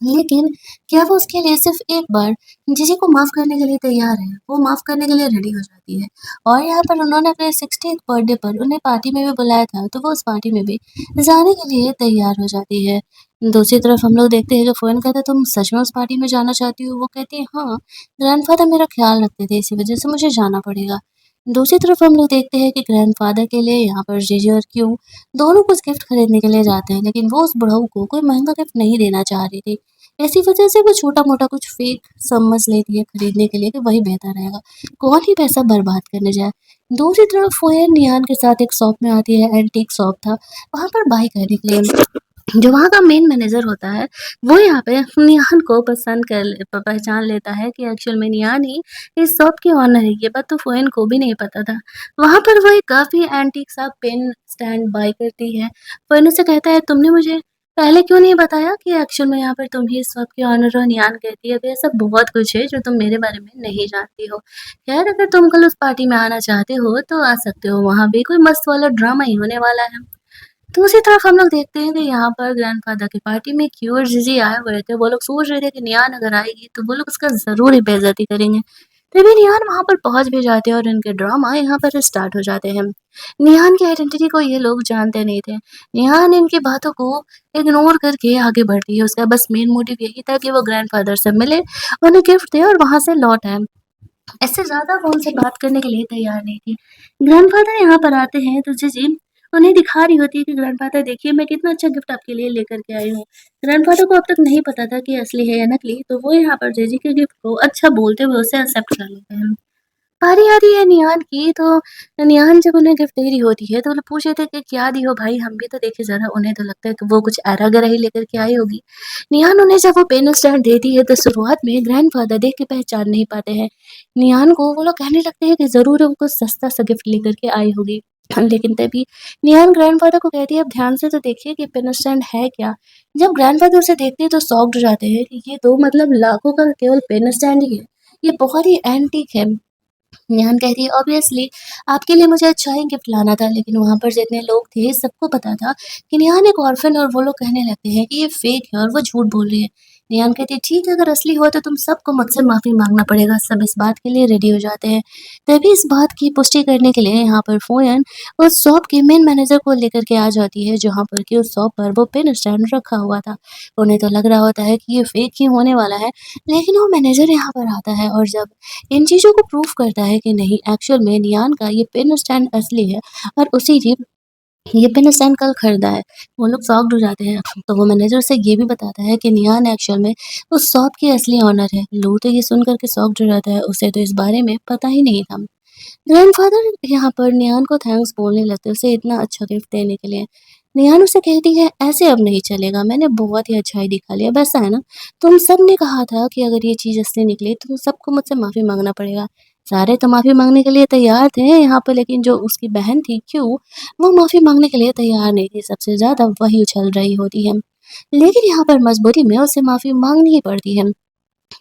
लेकिन क्या वो उसके लिए सिर्फ़ एक बार जीजी को माफ़ करने के लिए तैयार है? वो माफ़ करने के लिए रेडी हो जाती है और यहाँ पर उन्होंने अपने 60th बर्थडे पर उन्हें पार्टी में भी बुलाया था, तो वो उस पार्टी में भी जाने के लिए तैयार हो जाती है। दूसरी तरफ हम लोग देखते हैं जो फ़ोन कहता है तुम सच में उस पार्टी में जाना चाहती हो? वो कहती है हाँ, ग्रैंडफ़ादर मेरा ख़्याल रखते थे इसी वज़ह से मुझे जाना पड़ेगा। दूसरी तरफ हम लोग देखते हैं कि ग्रैंडफ़ादर के लिए यहाँ पर जीजी और क्यू दोनों कुछ गिफ्ट खरीदने के लिए जाते हैं, लेकिन वो उस बुढ़ऊ को कोई महँगा गिफ्ट नहीं देना चाह रही थी। इसी वजह से वो छोटा-मोटा कुछ फ़ेक समझ लेती है खरीदने के लिए कि वही बेहतर रहेगा। कौन ही पैसा बर्बाद करने जाए। दूसरी तरफ वो है निहान के साथ एक शॉप में आती है, एंटीक शॉप था, वहाँ पर बाय करने के लिए। जो वहाँ का मेन मैनेजर होता है, वो यहाँ पे निहान को पसंद कर ले प पहचान लेता है कि एक्चुअल में निहान ही इस शॉप की ओनर है, ये बात तो फ़ोएन को भी नहीं पता था। वहाँ पर वो एक काफ़ी एंटीक सा पेन स्टैंड बाय करती है। फ़ोएन उससे कहता है तुमने मुझे पहले क्यों नहीं बताया कि एक्चुअल में यहाँ पर तुम ही इस शॉप की ओनर हो? निहान कहती है कि ऐसा बहुत कुछ है जो तुम मेरे बारे में नहीं जानती हो। खैर अगर तुम कल उस पार्टी में आना चाहते हो तो आ सकते हो, वहाँ भी कोई मस्त वाला ड्रामा ही होने वाला है। दूसरी तरफ हम लोग देखते हैं कि यहाँ पर ग्रैंडफ़ादर की पार्टी में क्यू और जीजी आए हुए थे। वो लोग सोच रहे थे कि नियान अगर आएगी तो वो लोग उसका ज़रूर ही बेइज़्ज़ती करेंगे। तभी नियान वहाँ पर पहुँच भी जाते हैं और इनके ड्रामा यहाँ पर स्टार्ट हो जाते हैं। निहान की आइडेंटिटी को ये लोग जानते नहीं थे। निहान इनकी बातों को इग्नोर करके आगे बढ़ती है। उसका बस मेन मोटिव यही था कि वो ग्रैंडफ़ादर से मिले, उन्हें गिफ्ट दे और वहाँ से लौट आए। इससे ज़्यादा वो उनसे बात करने के लिए तैयार नहीं थी। ग्रैंडफ़ादर यहाँ पर आते हैं तो जीजी उन्हें दिखा रही होती है कि ग्रैंडफ़ादर देखिए मैं कितना अच्छा गिफ्ट आपके लिए लेकर के आई हूँ। ग्रैंडफ़ादर को अब तक नहीं पता था कि असली है या नकली, तो वो यहाँ पर जीजी के गिफ्ट को अच्छा बोलते हुए उसे एक्सेप्ट कर लेते हैं। बारी आती है नियान की, तो नियान जब उन्हें गिफ्ट दे रही होती है तो वो लोग पूछ रहे थे कि क्या दी हो भाई, हम भी तो देखें ज़रा। उन्हें तो लगता है कि वो कुछ ऐरा-गैरा ही लेकर के आई होगी। नियान उन्हें जब वो पेन स्टैंड देती है तो शुरुआत में ग्रैंडफ़ादर देख के पहचान नहीं पाते हैं। नियान को वो लोग कहने लगते हैं कि ज़रूर वो कुछ सस्ता सा गिफ्ट लेकर के आई होगी। लेकिन तभी नियान ग्रैंडफ़ादर को कहती है अब ध्यान से तो देखिए कि पेन स्टैंड है क्या? जब ग्रैंडफ़ादर उसे देखते हैं तो शॉक्ड हो जाते हैं कि ये तो मतलब लाखों का केवल पेन स्टैंड ही है। ये बहुत ही एंटीक है। नेहान कहती है ऑब्वियसली आपके लिए मुझे अच्छा ही गिफ्ट लाना था, लेकिन वहाँ पर जितने लोग थे सबको पता था कि नेहान एक ऑर्फन और वो लोग कहने लगते हैं कि ये फेक है और वो झूठ बोल रही है। नेहान कहती है ठीक है अगर असली हो तो तुम सबको मुझसे माफ़ी मांगना पड़ेगा। सब इस बात के लिए रेडी हो जाते हैं। तभी इस बात की पुष्टि करने के लिए यहाँ पर फोयन उस शॉप के मेन मैनेजर को लेकर के आ जाती है, जहाँ पर कि उस शॉप पर वो पेन स्टैंड रखा हुआ था। उन्हें तो लग रहा होता है कि ये फेक ही होने वाला है, लेकिन वो मैनेजर यहाँ पर आता है और जब इन चीज़ों को प्रूव करता है कि नहीं एक्चुअल में नियान का ये पेन स्टैंड असली है और उसी ने ये पेन स्टैंड कल खरीदा है। वो लोग शॉक्ड हो जाते हैं। तो वो मैनेजर से ये भी बताता है कि नियान एक्चुअल में उस शॉप की असली ओनर है। लू तो ये सुन कर के शॉक्ड हो जाता है, उसे तो इस बारे में पता ही नहीं था। ग्रैंडफ़ादर यहाँ पर नियान को थैंक्स बोलने लगते हैं उसे इतना अच्छा गिफ्ट देने के लिए। निहान उसे कहती है, ऐसे अब नहीं चलेगा, मैंने बहुत ही अच्छाई दिखा लिया। अब ऐसा है ना, तुम सबने कहा था कि अगर ये चीज़ असली निकली तो तुम सबको मुझसे माफ़ी माँगना पड़ेगा। सारे तो माफ़ी माँगने के लिए तैयार थे यहाँ पर, लेकिन जो उसकी बहन थी क्यों, वो माफ़ी माँगने के लिए तैयार नहीं थी, सबसे ज़्यादा वही उछल रही होती है। लेकिन यहाँ पर मजबूरी में उसे माफ़ी माँगनी ही पड़ती है।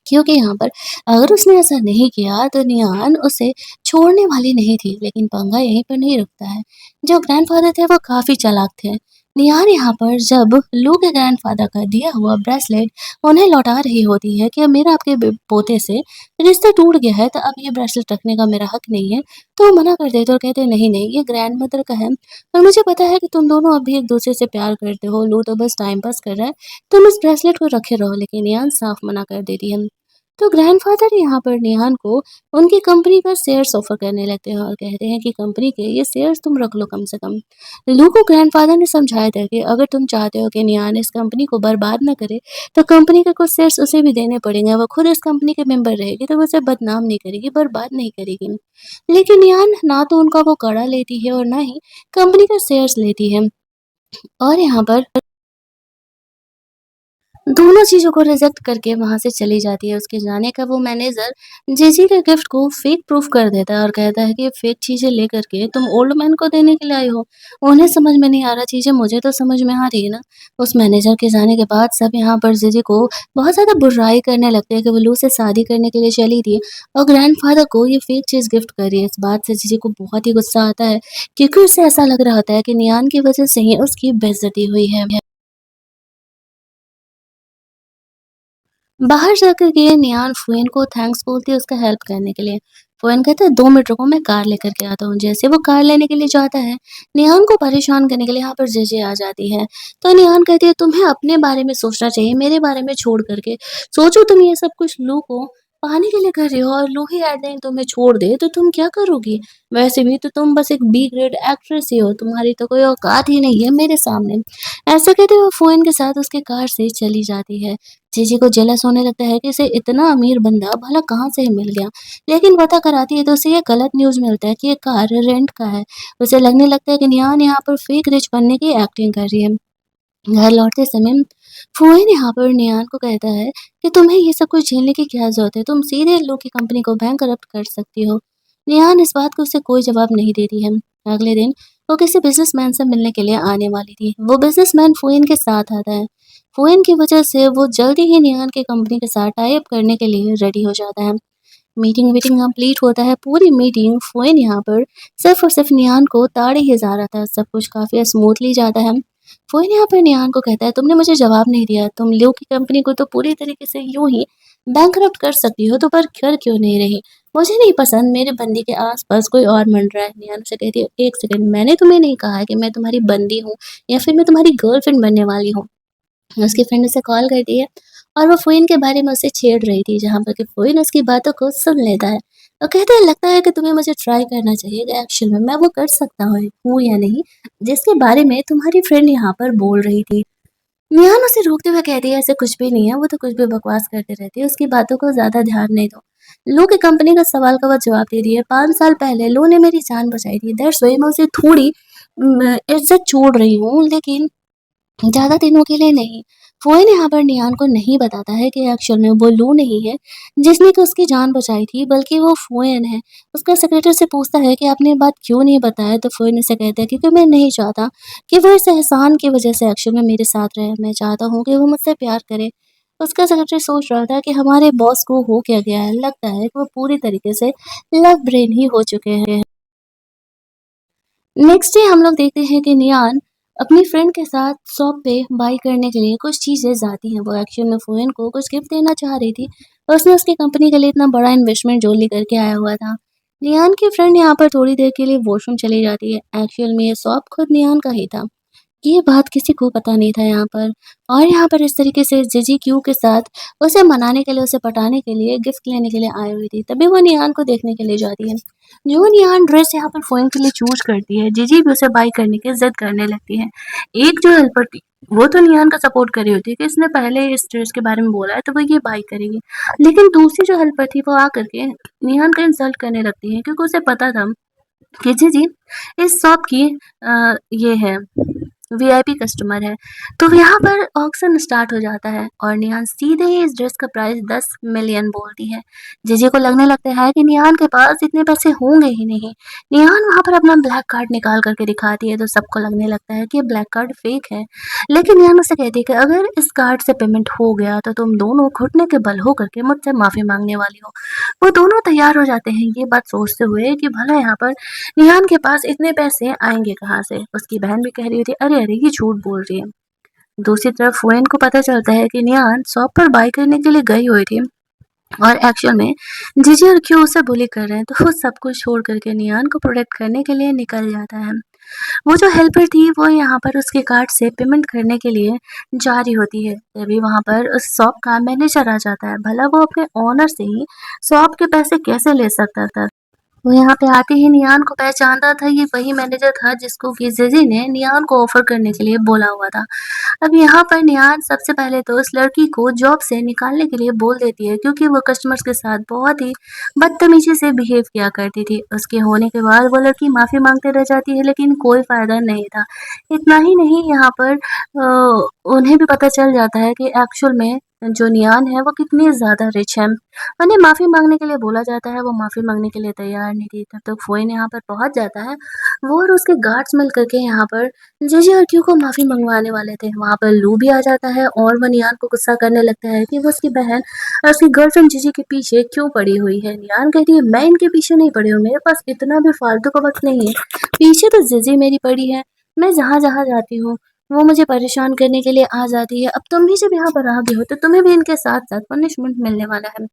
क्योंकि यहाँ पर अगर उसने ऐसा नहीं किया तो निहान उसे छोड़ने वाली नहीं थी, लेकिन पंगा यहीं पर नहीं रुकता है। जो ग्रैंडफ़ादर थे वो काफ़ी चालाक थे। निहान यहाँ पर जब लू के ग्रैंडफ़ादर का दिया हुआ ब्रेसलेट उन्हें लौटा रही होती है कि अब मेरा आपके पोते से रिश्ता टूट गया है, तो अब ये ब्रेसलेट रखने का मेरा हक नहीं है। तो वो मना कर देते और कहते हैं नहीं नहीं, ये ग्रैंड मदर का है और मुझे पता है कि तुम दोनों अभी एक दूसरे से प्यार करते हो, लू तो बस टाइम पास कर रहा है, तुम इस ब्रेसलेट को रखे रहो। लेकिन निहान साफ मना कर देती है। तो ग्रैंडफ़ादर यहाँ पर निहान को उनकी कंपनी का शेयर्स ऑफ़र करने लगते हैं और कहते हैं कि कंपनी के ये शेयर्स तुम रख लो कम से कम। लू को ग्रैंडफ़ादर ने समझाया था कि अगर तुम चाहते हो कि निहान इस कंपनी को बर्बाद ना करे, तो कंपनी के कुछ शेयर्स उसे भी देने पड़ेंगे। वो खुद इस कंपनी के मेंबर रहेगी, तो वो उसे बदनाम नहीं करेगी, बर्बाद नहीं करेगी। लेकिन निहान ना तो उनका वो कड़ा लेती है और ना ही कंपनी का शेयर्स लेती है। और यहाँ पर दोनों चीज़ों को रिजेक्ट करके वहाँ से चली जाती है। उसके जाने का वो मैनेजर जेसी के गिफ्ट को फेक प्रूफ कर देता है और कहता है कि ये फेक चीज़ें लेकर के तुम ओल्ड मैन को देने के लिए आई हो। उन्हें समझ में नहीं आ रहा चीज़ें, मुझे तो समझ में आ रही है ना। उस मैनेजर के जाने के बाद सब यहाँ पर जेसी को बहुत ज़्यादा बुराई करने लगते हैं कि वो लू से शादी करने के लिए चली थी और ग्रैंडफ़ादर को ये फेक चीज़ गिफ्ट कर रही है। इस बात से जेसी को बहुत ही गुस्सा आता है, क्योंकि उसे ऐसा लग रहा होता है कि नियान की वज़ह से ही उसकी बेइज़्ज़ती हुई है। बाहर जाकर के निहान फ़ुएन को थैंक्स बोलती है उसका हेल्प करने के लिए। फ़ुएन कहता है 2 मिनट रुको, मैं कार लेकर के आता हूँ। जैसे वो कार लेने के लिए जाता है, निहान को परेशान करने के लिए यहाँ पर जेजे आ जाती है। तो निहान कहती है तुम्हें अपने बारे में सोचना चाहिए, मेरे बारे में छोड़ कर के। सोचो तुम ये सब कुछ लू को पाने के लिए कर रही हो और लू ही एट द एंड तुम्हें छोड़ दे तो तुम क्या करोगी? वैसे भी तो तुम बस एक बी ग्रेड एक्ट्रेस ही हो, तुम्हारी तो कोई औकात ही नहीं है मेरे सामने। ऐसा कहते हुए फ़ुएन के साथ उसके कार से चली जाती है। जीजी को जेलस होने लगता है कि इसे इतना अमीर बंदा भला कहाँ से मिल गया। लेकिन पता कराती है तो उसे ये गलत न्यूज़ मिलता है कि ये कार रेंट का है। उसे लगने लगता है कि निहान यहाँ पर फेक रिच बनने की एक्टिंग कर रही है। घर लौटते समय फूहन यहाँ पर निहान को कहता है कि तुम्हें ये सब कुछ झेलने की क्या ज़रूरत है, तुम सीधे लोग की कंपनी को बैंकरप्ट कर सकती हो। निहान इस बात को उसे कोई जवाब नहीं देती है। अगले दिन वो किसी बिजनेसमैन से मिलने के लिए आने वाली थी। वो बिजनेसमैन फूहन के साथ आता है। फूहन की वजह से वो जल्दी ही निहान की कंपनी के साथ टाई अप करने के लिए रेडी हो जाता है। मीटिंग वीटिंग कंप्लीट होता है। पूरी मीटिंग फ़ुएन यहाँ पर सिर्फ़ और सिर्फ़ निहान को ताड़ ही जा रहा था। सब कुछ काफ़ी स्मूथली जाता है। फ़ुएन यहाँ पर निहान को कहता है, तुमने मुझे जवाब नहीं दिया। तुम लियो की कंपनी को तो पूरी तरीके से यूँ ही बैंकरप्ट कर सकती हो, तो पर कर क्यों नहीं रही? मुझे नहीं पसंद मेरे बंदी के आस-पास कोई और मंडरा है। निहान से कहती है, "1 सेकंड, मैंने तुम्हें नहीं कहा है कि मैं तुम्हारी बंदी हूँ या फिर मैं तुम्हारी गर्लफ्रेंड बनने वाली हूँ।" उसकी फ्रेंड उसे कॉल करती है और वो फ़ुइन के बारे में उससे छेड़ रही थी, जहाँ पर कि फ़ुइन उसकी बातों को सुन लेता है और कहता है लगता है कि तुम्हें मुझे ट्राई करना चाहिए, एक्चुअल में मैं वो कर सकता हूँ या नहीं, जिसके बारे में तुम्हारी फ्रेंड यहाँ पर बोल रही थी। निहान उसे रोकते हुए कहती है ऐसे कुछ भी नहीं है, वो तो कुछ भी बकवास करती रहती है, उसकी बातों को ज़्यादा ध्यान नहीं दो। लो की कंपनी का सवाल का वो जवाब दे रही है, 5 साल पहले लो ने मेरी जान बचाई थी, दैट्स व्हाई मैं उसे थोड़ी इज़्ज़त छोड़ रही हूँ, लेकिन ज़्यादा दिनों के लिए नहीं। फ़ुएन यहाँ पर निहान को नहीं बताता है कि एक्चुअल में वो लू नहीं है, जिसने कि उसकी जान बचाई थी, बल्कि वो फ़ुएन है। उसका सेक्रेटरी से पूछता है कि आपने ये बात क्यों नहीं बताया? तो फ़ुएन उसे कहता है क्योंकि मैं नहीं चाहता कि वो इस एहसान की वज़ह से एक्चुअल में मेरे साथ रहे। मैं चाहता हूँ कि वो मुझसे प्यार करे। उसका सेक्रेटरी सोच रहा था कि हमारे बॉस को हो क्या गया है? लगता है कि वो पूरी तरीके से लव ब्रेन ही हो चुके हैं। नेक्स्ट डे हम लोग देखते हैं कि नियान अपनी फ्रेंड के साथ शॉप पे बाई करने के लिए कुछ चीज़ें जाती हैं। वो एक्चुअल में फ़ुएन को कुछ गिफ्ट देना चाह रही थी और उसने उसकी कंपनी के लिए इतना बड़ा इन्वेस्टमेंट जो लेकर के आया हुआ था। नियान की फ्रेंड यहाँ पर थोड़ी देर के लिए वॉशरूम चली जाती है। एक्चुअल में ये शॉप खुद नियान का ही था। ये बात किसी को पता नहीं था यहाँ पर। और यहाँ पर इस तरीके से जीजी क्यू के साथ उसे मनाने के लिए, उसे पटाने के लिए, गिफ्ट लेने के लिए आई हुई थी। तभी वो निहान को देखने के लिए जाती है। जो निहान ड्रेस यहाँ पर फ़ोन के लिए चूज़ करती है, जीजी भी उसे बाय करने की ज़िद करने लगती है। एक जो हेल्पर थी, वो तो निहान का सपोर्ट कर रही होती है कि इसने पहले इस ड्रेस के बारे में बोला है, तो वो ये बाय करेगी। लेकिन दूसरी जो हेल्पर थी, वो आकर के निहान का इंसल्ट करने लगती है, क्योंकि उसे पता था कि जीजी इस शॉप की ये है वीआईपी कस्टमर है। तो यहाँ पर ऑक्शन स्टार्ट हो जाता है और निहान सीधे ही इस ड्रेस का प्राइस 10 मिलियन बोलती है। जीजी को लगने लगता है कि निहान के पास इतने पैसे होंगे ही नहीं। निहान वहाँ पर अपना ब्लैक कार्ड निकाल करके दिखाती है तो सबको लगने लगता है कि ये ब्लैक कार्ड फेक है। लेकिन निहान उससे कहती है कि अगर इस कार्ड से पेमेंट हो गया तो तुम दोनों घुटने के बल हो करके मुझसे माफ़ी माँगने वाली हो। वो दोनों तैयार हो जाते हैं ये बात सोचते हुए कि भला यहाँ पर निहान के पास इतने पैसे आएँगे कहाँ से? उसकी बहन भी कह रही होती है, "अरे! अरे! ये झूठ बोल रही है।" दूसरी तरफ फ़ुएन को पता चलता है कि निहान शॉप पर बाय करने के लिए गई हुई थी और एक्चुअल में जीजी और क्यू उसे बुली कर रहे हैं, तो वो सब कुछ छोड़ कर के निहान को प्रोटेक्ट करने के लिए निकल जाता है। वो जो हेल्पर थी वो यहाँ पर उसके कार्ड से पेमेंट करने के लिए जा रही होती है। तभी वहाँ पर उस शॉप का मैनेजर आ जाता है। भला वो अपने ओनर से ही शॉप के पैसे कैसे ले सकता था? वो यहाँ पे आते ही नियान को पहचानता था, ये वही मैनेजर था जिसको कि ज़िज़ी ने नियान को ऑफ़र करने के लिए बोला हुआ था। अब यहाँ पर नियान सबसे पहले तो उस लड़की को जॉब से निकालने के लिए बोल देती है क्योंकि वो कस्टमर्स के साथ बहुत ही बदतमीज़ी से बिहेव किया करती थी। उसके होने के बाद वो लड़की माफ़ी माँगते रह जाती है लेकिन कोई फ़ायदा नहीं था। इतना ही नहीं यहाँ पर उन्हें भी पता चल जाता है कि एक्चुअल में जो नियान है वो कितनी ज़्यादा रिच है। उन्हें माफ़ी माँगने के लिए बोला जाता है, वो माफ़ी माँगने के लिए तैयार नहीं थी। तब तक फ़ोइन यहाँ पर पहुँच जाता है। वो और उसके गार्ड्स मिल कर के यहाँ पर जीजी और क्यू को माफ़ी मंगवाने वाले थे। वहाँ पर लू भी आ जाता है और वो नियान को गुस्सा करने लगता है कि वो उसकी बहन और उसकी गर्लफ्रेंड जीजी के पीछे क्यों पड़ी हुई है। नियान कहती है, "मैं इनके पीछे नहीं पड़ी हूँ, मेरे पास इतना भी फालतू का वक़्त नहीं है। पीछे तो जीजी मेरी पड़ी है। मैं जहाँ-जहाँ जाती हूँ, वो मुझे परेशान करने के लिए आ जाती है। अब तुम भी जब यहाँ पर आ गए हो, तो तुम्हें भी इनके साथ-साथ पनिशमेंट मिलने वाला है।"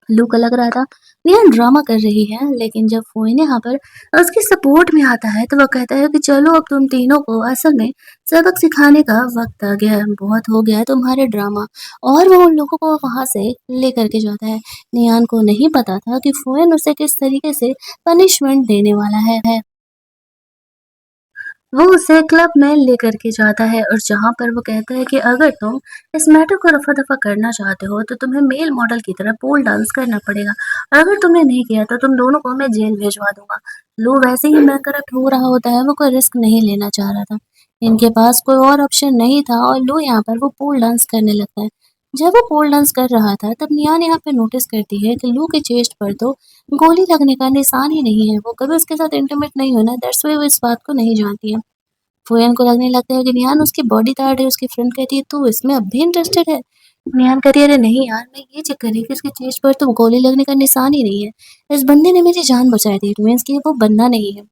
लू को लग रहा था नेहा ड्रामा कर रही है, लेकिन जब फ़ोइन यहाँ पर उसके सपोर्ट में आता है तो वो कहता है कि चलो अब तुम तीनों को असल में सबक सिखाने का वक्त आ गया है, बहुत हो गया है तुम्हारे ड्रामा। और वो उन लोगों को वहाँ से लेकर के जाता है। नियान को नहीं पता था कि फ़ोइन उसे किस तरीके से पनिशमेंट देने वाला है। वो उसे क्लब में लेकर के जाता है और जहाँ पर वो कहता है कि अगर तुम इस मैटर को रफ़ा-दफ़ा करना चाहते हो तो तुम्हें मेल मॉडल की तरह पोल डांस करना पड़ेगा और अगर तुमने नहीं किया तो तुम दोनों को मैं जेल भेजवा दूँगा। लो वैसे ही करप्ट हो रहा होता है, वो कोई रिस्क नहीं लेना चाह रहा था। इनके पास कोई और ऑप्शन नहीं था और लो यहाँ पर वो पोल डांस करने लगता है। जब वो पोल डांस कर रहा था तब नियान यहाँ पे नोटिस करती है कि लू के चेस्ट पर तो गोली लगने का निशान ही नहीं है। वो कभी उसके साथ इंटीमेट नहीं हुई ना, दैट्स व्हाई वो इस बात को नहीं जानती है। फूयान को लगने लगता है कि निहान उसकी बॉडी गार्ड है। उसकी फ्रेंड कहती है, "तू इसमें अब भी इंटरेस्टेड है?" निहान कहती है, "अरे नहीं यार, मैं ये चेक कर रही थी कि इसके चेस्ट पर तो गोली लगने का निशान ही नहीं है। इस बंदे ने मेरी जान बचाई थी। इट मीन्स कि वो बंदा नहीं है।"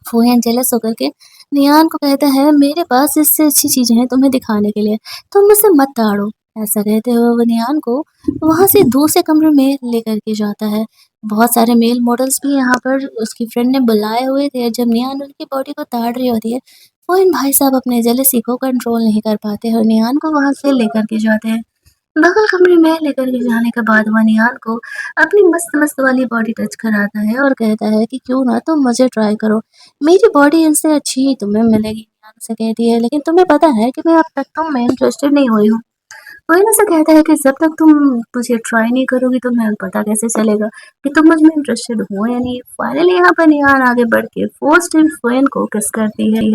फूयान जेलस होकर के निहान को कहता है, "मेरे पास इससे अच्छी चीज़ें हैं तुम्हें दिखाने के लिए, तुम मुझसे मत ताड़ो।" ऐसा कहते हुए वो निहान को वहाँ से दूसरे कमरे में लेकर के जाता है। बहुत सारे मेल मॉडल्स भी यहाँ पर उसकी फ्रेंड ने बुलाए हुए थे। जब निहान उनकी बॉडी को ताड़ रही होती है, फूहिन भाई साहब अपने जेलसी को कंट्रोल नहीं कर पाते और निहान को वहाँ से लेकर के जाते हैं। बगल कमरे में लेकर के जाने के बाद वो निहाल को अपनी मस्त-मस्त वाली बॉडी टच कराता है और कहता है कि क्यों ना तुम मुझे ट्राई करो, मेरी बॉडी इनसे अच्छी ही तुम्हें मिलेगी। निहाल उसे कहती है, लेकिन तुम्हें पता है कि मैं अब तक तुम में इंटरेस्टेड नहीं हुई हूँ। वो इनसे कहता है कि जब तक तुम मुझे ट्राई नहीं करोगी तो तुम्हें पता कैसे चलेगा कि तुम मुझ में इंटरेस्टेड हो या नहीं। फाइनली यहाँ पर निहाल आगे बढ़ के फर्स्ट टाइम फ़ोइन को किस करती है।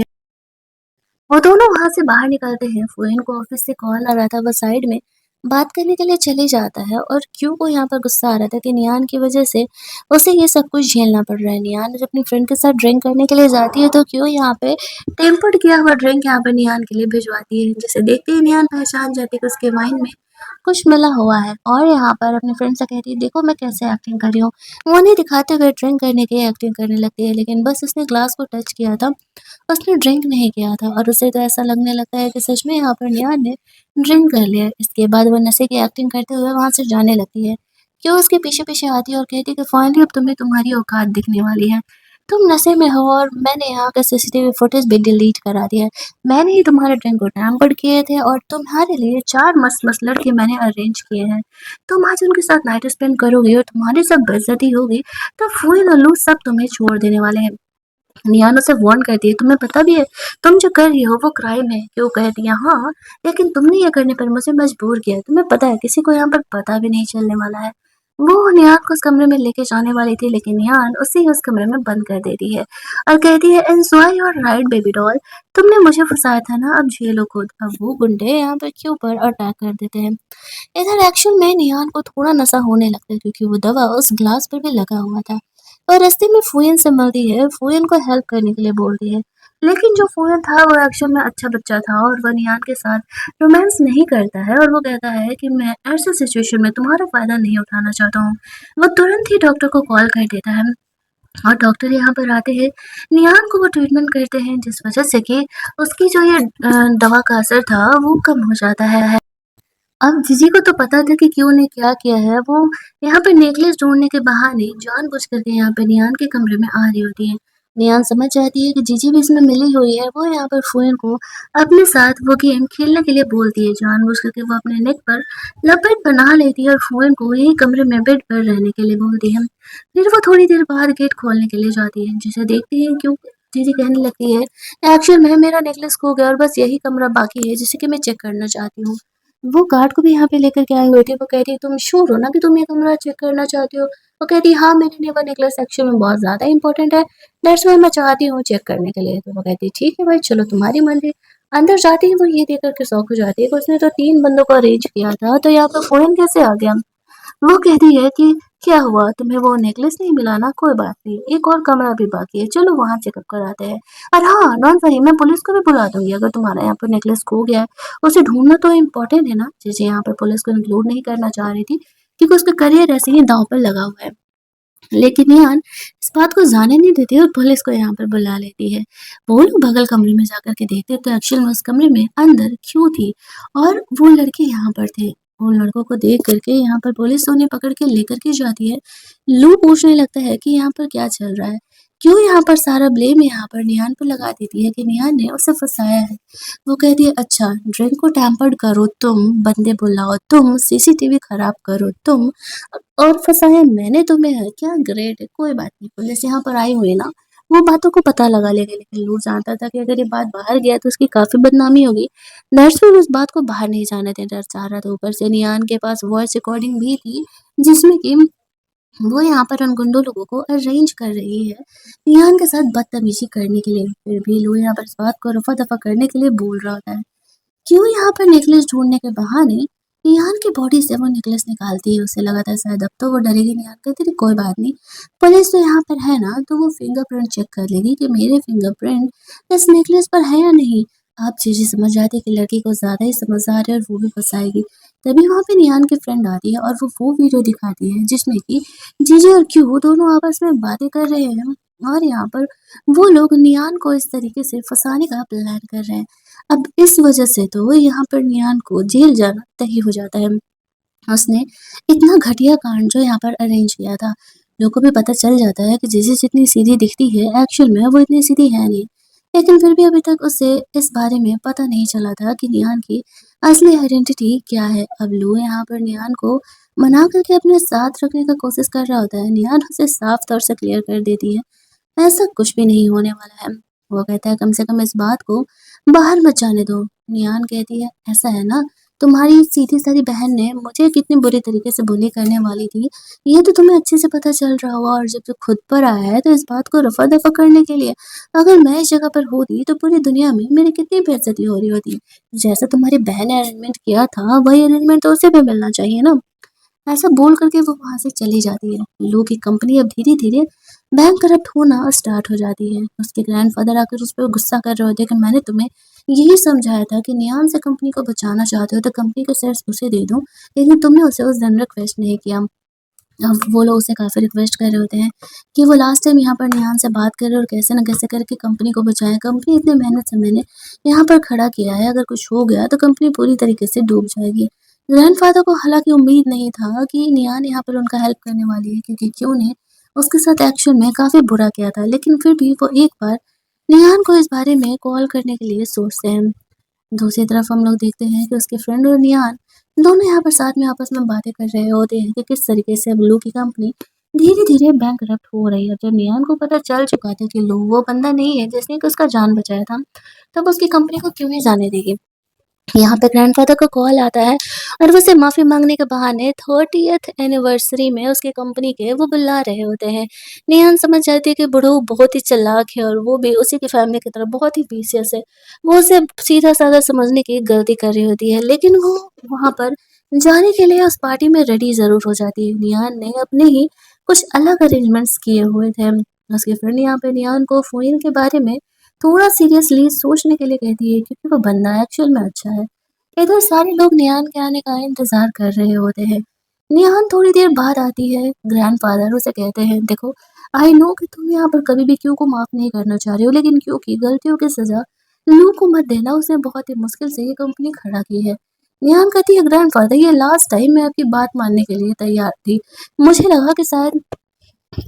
वो दोनों वहाँ से बाहर निकलते हैं। फ़ुएन को ऑफ़िस से कॉल आ रहा था, वो साइड में बात करने के लिए चले जाता है और क्यू को यहाँ पर गुस्सा आ रहा था कि नियान की वज़ह से उसे ये सब कुछ झेलना पड़ रहा है। नियान जब अपनी फ्रेंड के साथ ड्रिंक करने के लिए जाती है तो क्यू यहाँ पे टेम्पर्ड किया हुआ ड्रिंक यहाँ पे नियान के लिए भिजवाती है, जिसे देखते ही नियान पहचान जाती है कि उसके वाइन में कुछ मिला हुआ है और यहाँ पर अपनी फ्रेंड से कहती है, देखो मैं कैसे एक्टिंग कर रही हूँ। वो उन्हें दिखाते हुए ड्रिंक करने की एक्टिंग करने लगती है, लेकिन बस उसने ग्लास को टच किया था, उसने ड्रिंक नहीं किया था और उसे तो ऐसा लगने लगता है कि सच में यहाँ पर निहार ने ड्रिंक कर लिया है। इसके बाद वो नशे की एक्टिंग करते हुए वहाँ से जाने लगती है। क्यों उसके पीछे-पीछे आती है और कहती है कि फाइनली अब तुम्हें तुम्हारी औकात दिखने वाली है। तुम नशे में हो और मैंने यहाँ का सीसीटीवी फुटेज भी डिलीट करा दिया है। मैंने ही तुम्हारे ड्रिंक को टैम्पर्ड किए थे और तुम्हारे लिए 4 मस्त-मस्त लड़के मैंने अरेंज किए हैं। तुम आज उनके साथ नाइट स्पेंड करोगी और तुम्हारी सब बेइज्जती होगी, तो फूल और लूज सब तुम्हें छोड़ देने वाले हैं। निहान उसे वार्न करती है, तुम्हें पता भी है तुम जो कर रही हो वो क्राइम है। क्यों कहती है, हाँ, लेकिन तुमने ये करने पर मुझे मजबूर किया है। तुम्हें पता है किसी को यहाँ पर पता भी नहीं चलने वाला है। वो निहान को उस कमरे में लेके जाने वाली थी, लेकिन निहान उसे ही उस कमरे में बंद कर देती है और कहती है, enjoy your ride baby doll. तुमने मुझे फंसाया था ना, अब झेलो खुद। अब वो गुंडे यहाँ पर क्यों पर अटैक कर देते हैं। इधर एक्शन में निहान को थोड़ा नशा होने लगता है, क्योंकि वो दवा उस ग्लास पर भी लगा हुआ था। और रास्ते में फुयन से मिलती है, फुयन को हेल्प करने के लिए बोलती है। लेकिन जो फुयन था वो एक्शन में अच्छा बच्चा था और वह निहान के साथ रोमांस नहीं करता है, और वो कहता है कि मैं ऐसे सिचुएशन में तुम्हारा फायदा नहीं उठाना चाहता हूँ। वो तुरंत ही डॉक्टर को कॉल कर देता है और डॉक्टर यहाँ पर आते हैं। निहान को वो ट्रीटमेंट करते हैं, जिस वजह से कि उसकी जो ये दवा का असर था वो कम हो जाता है। अब जीजी को तो पता था कि क्यों ने क्या किया है। वो यहाँ पे नेकलेस ढूंढने के बहाने जानबूझ करके यहाँ पे नियान के कमरे में आ रही होती है। नियान समझ जाती है कि जीजी भी इसमें मिली हुई है। वो यहाँ पर फुएन को अपने साथ वो गेम खेलने के लिए बोलती है। जानबूझ करके वो अपने नेक पर लपेट बना लेती है और फुएन को यही कमरे में बेड पर रहने के लिए बोलती है। फिर वो थोड़ी देर बाद गेट खोलने के लिए जाती है, जिसे देखती है क्यों जीजी कहने लगती है, एक्चुअल में मेरा नेकलेस खो गया और बस यही कमरा बाकी है जिसे कि मैं चेक करना चाहती हूँ। वो गार्ड को भी यहाँ पे लेकर के आए हुए थे। वो कह रही है, तुम श्योर हो ना कि तुम ये कमरा चेक करना चाहती हो? वो कहती है, हाँ, मेरे लिए वो नेकलेस एक्चुअल में बहुत ज़्यादा इम्पोर्टेंट है, दैट्स व्हाई मैं चाहती हूँ चेक करने के लिए। तो वो कहती है, ठीक है भाई, चलो तुम्हारी मर्ज़ी। अंदर जाते ही वो ये देख कर के शॉक हो जाती है कि उसने तो 3 बंदों को अरेंज किया था, तो यहाँ पे फ़ौरन कैसे आ गया? वो कहती है कि क्या हुआ, तुम्हें वो नेकलेस नहीं मिला ना? कोई बात नहीं, एक और कमरा भी बाकी है, चलो वहाँ चेकअप कराते हैं। और हाँ, डोंट वरी, मैं पुलिस को भी बुला दूंगी अगर तुम्हारा यहाँ पर नेकलेस खो गया है। उसे ढूंढना तो इम्पोर्टेंट है ना। जैसे यहाँ पर पुलिस को इंक्लूड नहीं करना चाह रही थी, क्योंकि उसका करियर ऐसे ही दांव पर लगा हुआ है। लेकिन यार इस बात को जाने नहीं देती और पुलिस को यहाँ पर बुला लेती है। वो लोग बगल कमरे में जाकर के देखते तो एक्चुअल में उस कमरे में अंदर क्यों थी, और वो लड़के यहाँ पर थे। उन लड़कों को देख करके यहाँ पर पुलिस उन्हें पकड़ के लेकर के जाती है। लू पूछने लगता है कि यहाँ पर क्या चल रहा है, क्यों यहाँ पर सारा ब्लेम यहाँ पर निहान पर लगा देती है कि निहान ने उसे फंसाया है। वो कहती है, अच्छा, ड्रिंक को टैम्पर्ड करो तुम, बंदे बुलाओ तुम, सीसीटीवी खराब करो तुम, और फँसाया मैंने तुम्हें है क्या? ग्रेट है, कोई बात नहीं, पुलिस यहाँ पर आई हुई है ना, वो बातों को पता लगा लेगी। लेकिन लू जानता था कि अगर ये बात बाहर गया तो उसकी काफ़ी बदनामी होगी। दरअसल उस बात को बाहर नहीं जाने देना चाह रहा था। ऊपर से नियान के पास वॉइस रिकॉर्डिंग भी थी, जिसमें कि वो यहाँ पर उन गुंडों लोगों को अरेंज कर रही है नियान के साथ बदतमीजी करने के लिए। फिर भी लू यहाँ पर इस बात को रफा-दफा करने के लिए बोल रहा होता है। क्यों यहाँ पर नेकलेस ढूँढने के बहाने निहान की बॉडी से वो नेकलेस निकालती है। उसे लगा था शायद अब तो वो डरेगी। निहान कहती थी, कोई बात नहीं, पुलिस तो यहाँ पर है ना, तो वो फिंगरप्रिंट चेक कर लेगी कि मेरे फिंगरप्रिंट इस नेकलेस पर है या नहीं। आप चीज़ें समझ जाती है कि लड़की को ज़्यादा ही समझदार है और वो भी फंसाएगी। तभी वहाँ पे निहान की फ्रेंड आती है और वो वीडियो दिखाती है जिसमें कि जीजी और क्यू दोनों आपस में बातें कर रहे हैं, और यहाँ पर वो लोग निहान को इस तरीके से फंसाने का प्लान कर रहे हैं। अब इस वजह से तो यहाँ पर नियान को जेल जाना तय हो जाता है। उसने इतना घटिया कांड जो यहाँ पर अरेंज किया था, लोगों को भी पता चल जाता है कि जैसे जितनी सीधी दिखती है, एक्चुअल में वो इतनी सीधी है नहीं। लेकिन फिर भी अभी तक उसे इस बारे में पता नहीं चला था कि नियान की असली आइडेंटिटी क्या है। अब लू यहाँ पर नियान को मना करके अपने साथ रखने का कोशिश कर रहा होता है। नियान उसे साफ तौर से क्लियर कर देती है, ऐसा कुछ भी नहीं होने वाला है। वो कहता है, कम से कम इस बात को बाहर मत जाने दो। नियान कहती है, ऐसा है ना, तुम्हारी सीधी-सादी बहन ने मुझे कितनी बुरी तरीके से बुली करने वाली थी, ये तो तुम्हें अच्छे से पता चल रहा होगा, और जब तू खुद पर आया है तो इस बात को रफ़ा-दफ़ा करने के लिए अगर मैं इस जगह पर होती तो पूरी दुनिया में मेरी कितनी बेइज़्ज़ती हो रही होती। जैसा तुम्हारी बहन ने अरेंजमेंट किया था, वही अरेंजमेंट तो उसे भी मिलना चाहिए ना। ऐसा बोल कर के वो वहाँ से चली जाती है। लू की कंपनी अब धीरे-धीरे बैंकरप्ट होना स्टार्ट हो जाती है। उसके ग्रैंडफ़ादर आकर उस पे गुस्सा कर रहे होते हैं कि मैंने तुम्हें यही समझाया था कि नियान से कंपनी को बचाना चाहते हो तो कंपनी के शेयर्स उसे दे दो, लेकिन तुमने उसे उस दिन रिक्वेस्ट नहीं किया। अब वो लोग उसे काफ़ी रिक्वेस्ट कर रहे होते हैं कि वो लास्ट टाइम यहाँ पर निहान से बात करे और कैसे न कैसे करके कंपनी को बचाएँ। कंपनी इतनी मेहनत से मैंने यहाँ पर खड़ा किया है, अगर कुछ हो गया तो कंपनी पूरी तरीके से डूब जाएगी। ग्रैंडफ़ादर को हालाँकि उम्मीद नहीं था कि निहान यहाँ पर उनका हेल्प करने वाली है, क्योंकि क्यू ने उसके साथ एक्चुअल में काफ़ी बुरा किया था। लेकिन फिर भी वो एक बार निहान को इस बारे में कॉल करने के लिए सोचते हैं। दूसरी तरफ हम लोग देखते हैं कि उसके फ्रेंड और नियान दोनों यहाँ पर साथ में आपस में बातें कर रहे होते हैं कि किस तरीके से अब लू की कंपनी धीरे-धीरे बैंकरप्ट हो रही है। जब नियान को पता चल चुका था कि लू वो बंदा नहीं है जिसने कि उसका जान बचाया था, तब उसकी कंपनी को क्यों ही जाने देगी। यहाँ पे ग्रैंडफ़ादर का कॉल आता है और वो उसे माफ़ी माँगने के बहाने 30th एनिवर्सरी में उसकी कंपनी के वो बुला रहे होते हैं। नेहान समझ जाती है कि बूढ़ऊ बहुत ही चालाक है और वो भी उसी की फैमिली की तरह बहुत ही विशियस है। वो उसे सीधा-साधा समझने की गलती कर रही होती है, लेकिन वो वहाँ पर जाने के लिए उस पार्टी में रेडी ज़रूर हो जाती है। नेहान ने अपने ही कुछ अलग अरेंजमेंट्स किए हुए थे। उसकी फ्रेंड यहाँ पे नेहान को फ़ोन के बारे में थोड़ा सीरियसली सोचने के लिए कहती है क्योंकि वो बंदा एक्चुअल में अच्छा है। इधर सारे लोग निहान के आने का इंतजार कर रहे होते हैं। निहान थोड़ी देर बाद आती है। ग्रैंडफादर उसे कहते हैं, देखो, आई नो कि तुम यहाँ पर कभी भी क्यू को माफ नहीं करना चाह रहे हो, लेकिन क्यू की गलतियों की सजा लू को मत देना। उसने बहुत ही मुश्किल से ये कंपनी खड़ा की है। निहान कहती है, ग्रैंडफादर, ये लास्ट टाइम मैं आपकी बात मानने के लिए तैयार थी। मुझे लगा कि शायद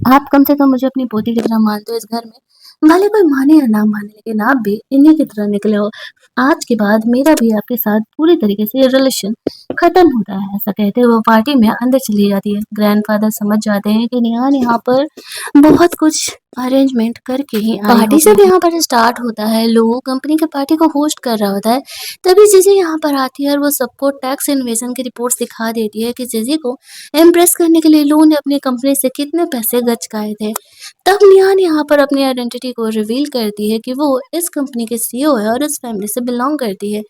आप कम से कम मुझे अपनी पोती की तरह मानते हो इस घर में। भले कोई माने या ना माने, लेकिन आप भी इन्हीं की तरह निकले हो। आज के बाद मेरा भी आपके साथ पूरी तरीके से रिलेशन खत्म होता है। ऐसा कहते हुए वो पार्टी में अंदर चली जाती है। ग्रैंडफादर समझ जाते हैं कि निहान यहाँ पर बहुत कुछ अरेंजमेंट करके ही आई पार्टी जब यहाँ पर स्टार्ट होता है, लोग कंपनी के पार्टी को होस्ट कर रहा होता है, तभी जीजी यहाँ पर आती है और वो सबको टैक्स इन्वेजन की रिपोर्ट्स दिखा देती है कि जीजी को इम्प्रेस करने के लिए लोगों ने अपनी कंपनी से कितने पैसे गचकाए थे। तब निहान यहाँ पर अपनी आइडेंटिटी को रिवील करती है कि वो इस कंपनी की सीईओ है और इस फैमिली से बिलोंग करती है।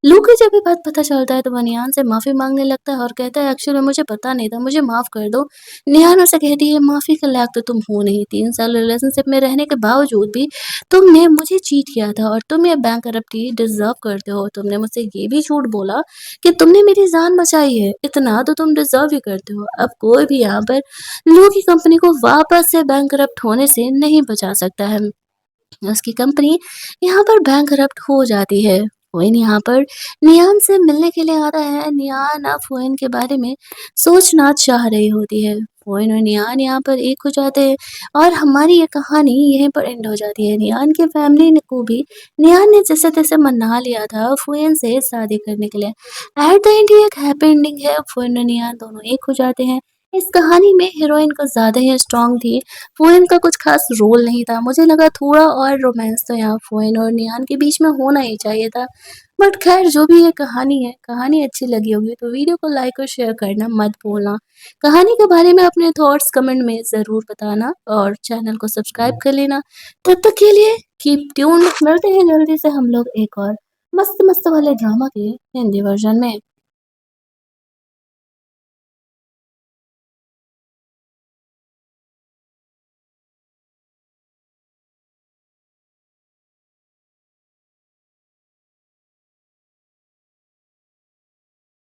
लू को जब ये बात पता चलता है तो वो निहान से माफ़ी मांगने लगता है और कहता है, एक्चुअली मुझे पता नहीं था, मुझे माफ़ कर दो। निहान उसे कहती है, माफ़ी के लायक तो तुम हो नहीं। 3 साल रिलेशनशिप में रहने के बावजूद भी तुमने मुझे चीट किया था और तुम ये बैंकरप्टी डिजर्व करते हो। तुमने मुझसे ये भी झूठ बोला कि तुमने मेरी जान बचाई है। इतना तो तुम डिजर्व ही करते हो। अब कोई भी यहाँ पर लू की कंपनी को वापस से बैंकरप्ट होने से नहीं बचा सकता है। उसकी कंपनी यहाँ पर बैंकरप्ट हो जाती है। फ़ोएन यहाँ पर नियान से मिलने के लिए आता है। नियान अब फ़ोएन के बारे में सोचना चाह रही होती है। फ़ोएन और नियान यहाँ पर एक हो जाते हैं और हमारी ये कहानी यहीं पर एंड हो जाती है। नियान की फैमिली ने को भी नियान ने जैसे-तैसे मना लिया था फ़ोएन से शादी करने के लिए। एट द एंड ये एक हैप्पी एंडिंग है। फ़ोएन और नियान दोनों एक हो जाते हैं। इस कहानी में हीरोइन कुछ ज़्यादा ही स्ट्रॉन्ग थी। फ़ोएन का कुछ ख़ास रोल नहीं था। मुझे लगा थोड़ा और रोमांस तो यहाँ फ़ोएन और नियान के बीच में होना ही चाहिए था। बट ख़ैर जो भी ये कहानी है, कहानी अच्छी लगी होगी तो वीडियो को लाइक और शेयर करना मत भूलना। कहानी के बारे में अपने थॉट्स कमेंट में ज़रूर बताना और चैनल को सब्सक्राइब कर लेना। तब तक के लिए कीप ट्यून्ड। मिलते हैं जल्दी से हम लोग एक और मस्त-मस्त वाले ड्रामा के हिंदी वर्ज़न में।